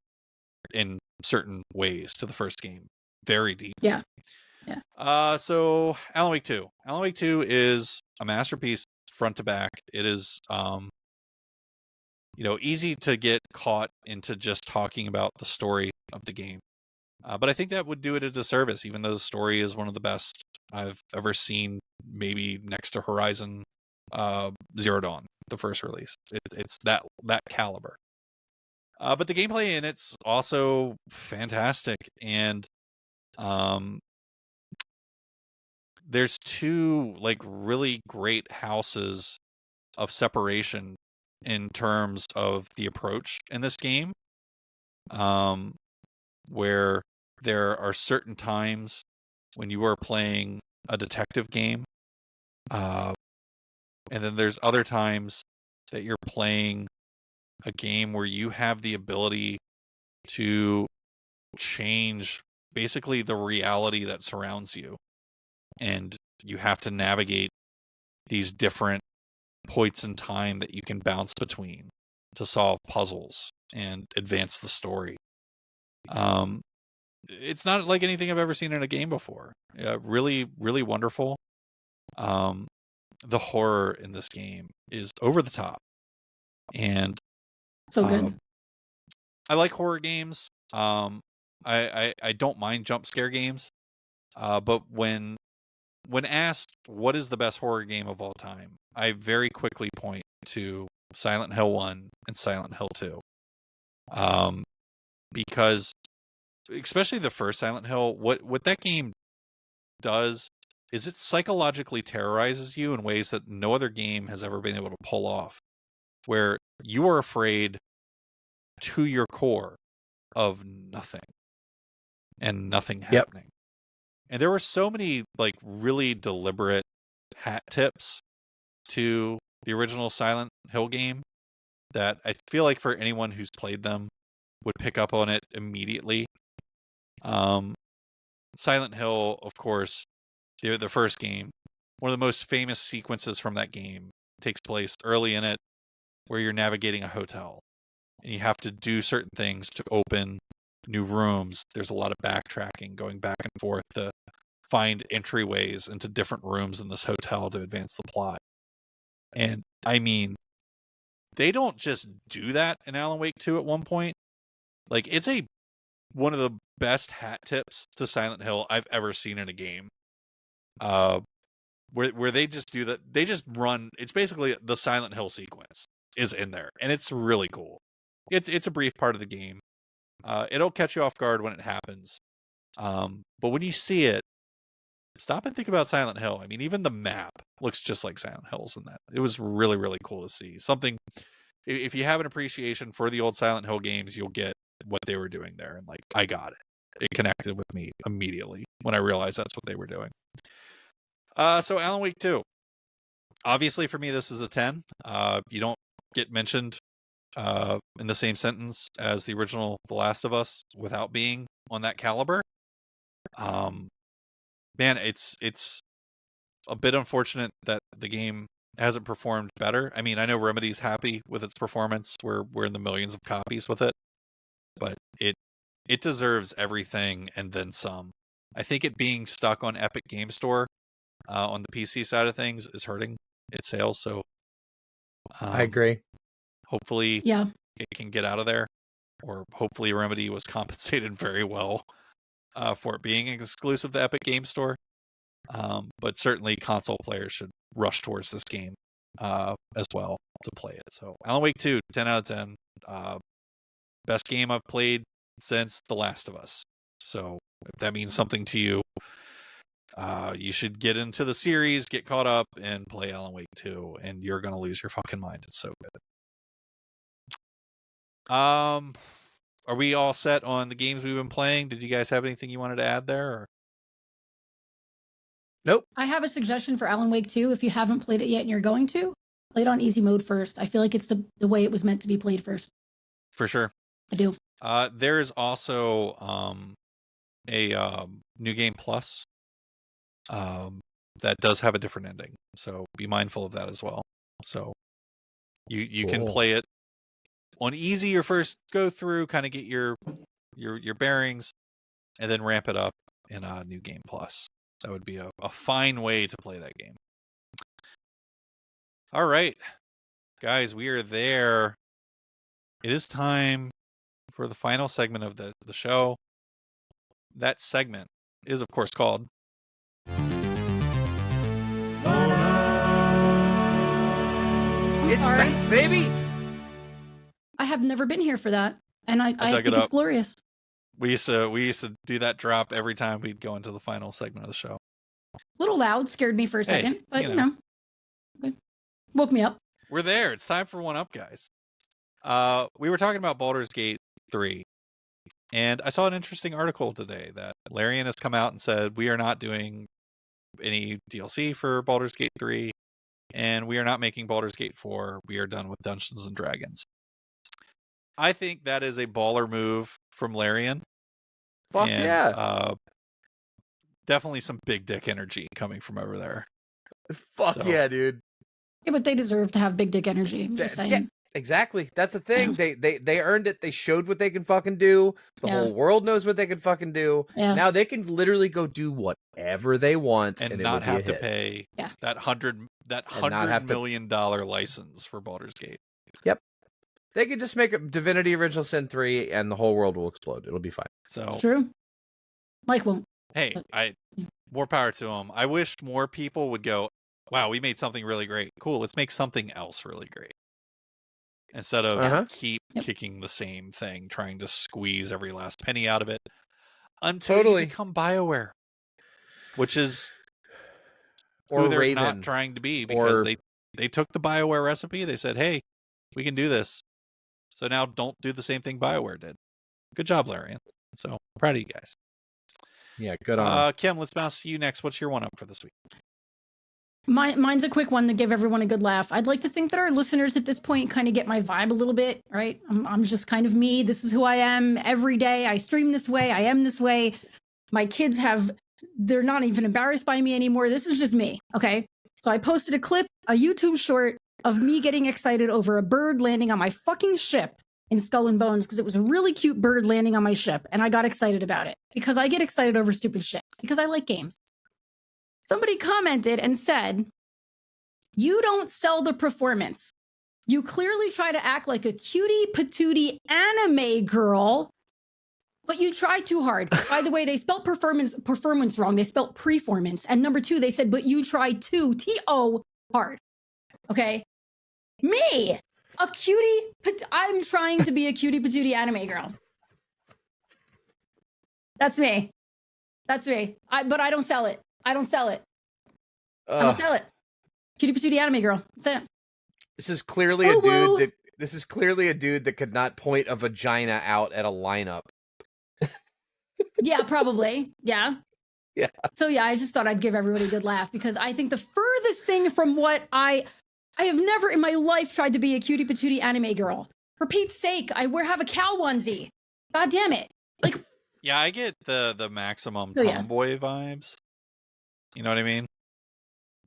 in certain ways to the first game very deep. Yeah. So Alan Wake 2. Alan Wake 2 is a masterpiece front to back. It is, you know, easy to get caught into just talking about the story of the game. But I think that would do it a disservice, even though the story is one of the best I've ever seen, maybe next to Horizon Zero Dawn, the first release. It's that caliber. But the gameplay in it's also fantastic. And there's two like really great houses of separation in terms of the approach in this game, where there are certain times when you are playing a detective game, and then there's other times that you're playing a game where you have the ability to change basically the reality that surrounds you, and you have to navigate these different points in time that you can bounce between to solve puzzles and advance the story. It's not like anything I've ever seen in a game before. Really, really wonderful. The horror in this game is over the top, and so good. I like horror games. I don't mind jump scare games, but when asked what is the best horror game of all time, I very quickly point to Silent Hill 1 and Silent Hill 2. Because especially the first Silent Hill, what that game does is it psychologically terrorizes you in ways that no other game has ever been able to pull off, where you are afraid to your core of nothing and nothing happening. And there were so many like really deliberate hat tips to the original Silent Hill game that I feel like for anyone who's played them would pick up on it immediately. Silent Hill, of course, the first game, one of the most famous sequences from that game takes place early in it, where you're navigating a hotel and you have to do certain things to open new rooms. There's a lot of backtracking, going back and forth to find entryways into different rooms in this hotel to advance the plot. And I mean, they don't just do that in Alan Wake 2 at one point. Like, it's one of the best hat tips to Silent Hill I've ever seen in a game. Where they just do that. They just run. It's basically the Silent Hill sequence is in there, and it's really cool. It's a brief part of the game. It'll catch you off guard when it happens. But when you see it, stop and think about Silent Hill. I mean, even the map looks just like Silent Hills in that. It was really, really cool to see. Something, if you have an appreciation for the old Silent Hill games, you'll get what they were doing there. And like, I got it. It connected with me immediately when I realized that's what they were doing. So Alan Wake 2. Obviously for me, this is a 10. You don't get mentioned in the same sentence as the original The Last of Us without being on that caliber. Man, it's a bit unfortunate that the game hasn't performed better. I mean, I know Remedy's happy with its performance. We're in the millions of copies with it, but it deserves everything and then some. I think it being stuck on Epic Game Store on the PC side of things is hurting its sales. So I agree. Hopefully, it can get out of there, or hopefully Remedy was compensated very well for it being exclusive to Epic Game Store. But certainly console players should rush towards this game as well to play it. So Alan Wake 2, 10 out of 10. Best game I've played since The Last of Us. So if that means something to you, you should get into the series, get caught up, and play Alan Wake 2, and you're going to lose your fucking mind. It's so good. Are we all set on the games we've been playing? Did you guys have anything you wanted to add there? Or? Nope. I have a suggestion for Alan Wake 2. If you haven't played it yet and you're going to, play it on easy mode first. I feel like it's the way it was meant to be played first. For sure. I do. There is also a New Game Plus that does have a different ending. So be mindful of that as well. So you can play it on easy your first go through, kind of get your bearings, and then ramp it up in a New Game Plus. That would be a fine way to play that game. All right, guys, we are there. It is time for the final segment of the show. That segment is, of course, called It's back, baby. I have never been here for that, and I think it's glorious. We used to do that drop every time we'd go into the final segment of the show. A little loud, scared me for a second, but you know, woke me up. We're there. It's time for One Up, guys. We were talking about Baldur's Gate 3, and I saw an interesting article today that Larian has come out and said we are not doing any DLC for Baldur's Gate 3, and we are not making Baldur's Gate 4. We are done with Dungeons and Dragons. I think that is a baller move from Larian. Fuck yeah. Definitely some big dick energy coming from over there. Fuck yeah, dude. Yeah, but they deserve to have big dick energy. I'm just saying. Yeah, exactly. That's the thing. Yeah. They earned it. They showed what they can fucking do. The whole world knows what they can fucking do. Yeah. Now they can literally go do whatever they want and not have to pay that $100 million license for Baldur's Gate. Yep. They could just make a Divinity Original Sin 3 and the whole world will explode. It'll be fine. So it's true. Mike won't. Hey, more power to them. I wish more people would go, wow, we made something really great. Cool, let's make something else really great. Instead of keep kicking the same thing, trying to squeeze every last penny out of it until you become BioWare, which is who they're Raven. Not trying to be, because they took the BioWare recipe. They said, hey, we can do this. So now don't do the same thing BioWare did. Good job, Larian. So proud of you guys. Yeah, good on Kim, let's bounce to you next. What's your one up for this week? Mine's a quick one to give everyone a good laugh. I'd like to think that our listeners at this point kind of get my vibe a little bit, right? I'm just kind of me. This is who I am every day. I stream this way. I am this way. My kids they're not even embarrassed by me anymore. This is just me, okay? So I posted a YouTube short of me getting excited over a bird landing on my fucking ship in Skull and Bones because it was a really cute bird landing on my ship, and I got excited about it because I get excited over stupid shit because I like games. Somebody commented and said, you don't sell the performance. You clearly try to act like a cutie patootie anime girl, but you try too hard. By the way, they spelled performance wrong. They spelled preformance. And number 2, they said, but you try too, T-O, hard. Okay? Me, a cutie, I'm trying to be a cutie patootie anime girl. That's me. That's me. But I don't sell it. I don't sell it. I don't sell it. Cutie patootie anime girl. That's it. This is clearly a dude this is clearly a dude that could not point a vagina out at a lineup. Yeah, probably. Yeah. Yeah. So yeah, I just thought I'd give everybody a good laugh because I think the furthest thing from what I have never in my life tried to be a cutie patootie anime girl. For Pete's sake, I have a cow onesie. God damn it. Like, yeah, I get the maximum tomboy vibes. You know what I mean?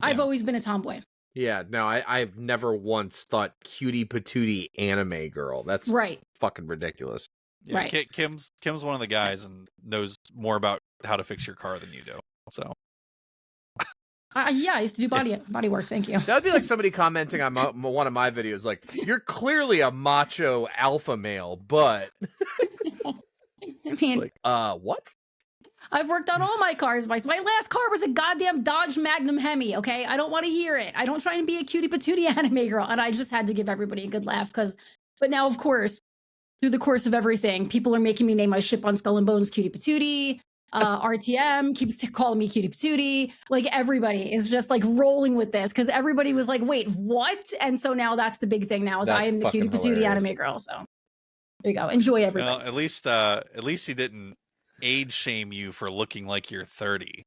I've always been a tomboy. Yeah, no, I've never once thought cutie patootie anime girl. That's right. Fucking ridiculous. Yeah, right. Kim's one of the guys and knows more about how to fix your car than you do. So yeah, I used to do body work. Thank you. That would be like somebody commenting on one of my videos, like, "You're clearly a macho alpha male, but." I mean, like, what? I've worked on all my cars. My last car was a goddamn Dodge Magnum Hemi. Okay, I don't want to hear it. I don't try to be a cutie patootie anime girl, and I just had to give everybody a good laugh But now, of course, through the course of everything, people are making me name my ship on Skull and Bones Cutie Patootie. RTM keeps calling me Cutie Patootie. Like, everybody is just like rolling with this because everybody was like, "Wait, what?" And so now that's the big thing. Now is I am the Cutie Patootie anime girl. So there you go. Enjoy everything. Well, at least he didn't age shame you for looking like you're 30.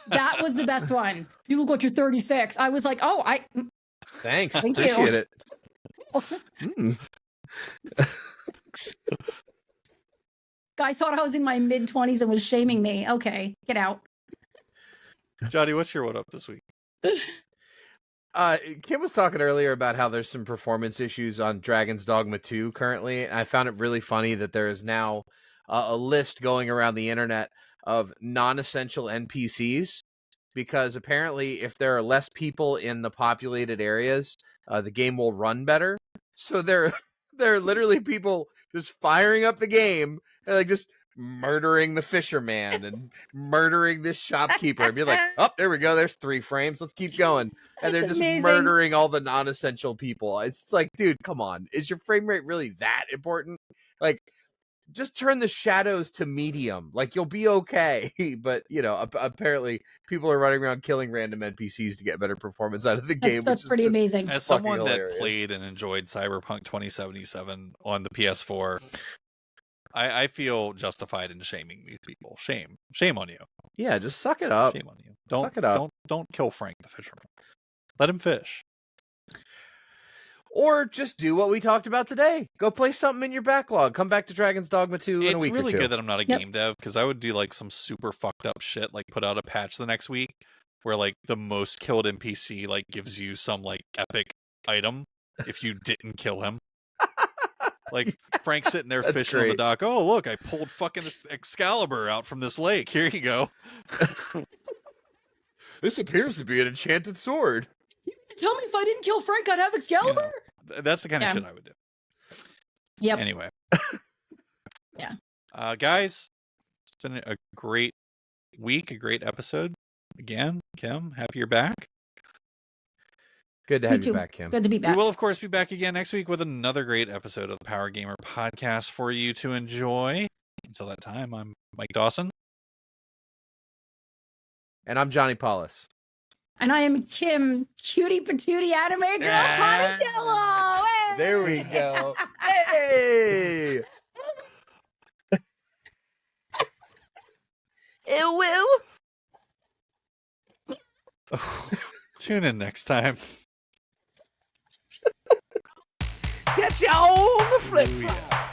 That was the best one. You look like you're 36. I was like, oh, thanks. Thank Appreciate you. It. Guy thought I was in my mid-20s and was shaming me. Okay, get out. Johnny, what's your one up this week? Kim was talking earlier about how there's some performance issues on Dragon's Dogma 2 currently. I found it really funny that there is now a list going around the internet of non-essential NPCs, because apparently if there are less people in the populated areas, the game will run better. So there are literally people just firing up the game and like just murdering the fisherman and murdering this shopkeeper and be like, oh, there we go, there's 3 frames, let's keep going. And they're just murdering all the non-essential people. It's like, dude, come on, is your frame rate really that important? Like, just turn the shadows to medium, like you'll be okay. But you know, apparently people are running around killing random NPCs to get better performance out of the game. That's pretty amazing. As someone that played and enjoyed Cyberpunk 2077 on the PS4, I feel justified in shaming these people. Shame on you. Yeah, just suck it up. Shame on you. Don't kill Frank the fisherman. Let him fish. Or just do what we talked about today. Go play something in your backlog. Come back to Dragon's Dogma 2 in a week or two. It's really good that I'm not a game dev, because I would do like some super fucked up shit, like put out a patch the next week where like the most killed NPC like gives you some like epic item if you didn't kill him. Like Frank's sitting there fishing on the dock. Oh, look, I pulled fucking Excalibur out from this lake. Here you go. This appears to be an enchanted sword. You tell me if I didn't kill Frank, I'd have Excalibur? That's the kind of shit I would do. Yep. Anyway. Yeah. Guys, it's been a great week, a great episode. Again, Kim, happy you're back. Good to have you back, Kim. Good to be back. We will, of course, be back again next week with another great episode of the Power Gamer Podcast for you to enjoy. Until that time, I'm Mike Dawson. And I'm Johnny Paulus. And I am Kim, cutie patootie anime girl, Ponticello. Hey! There we go. Hey! It will. Tune in next time. Catch you on the flip flop.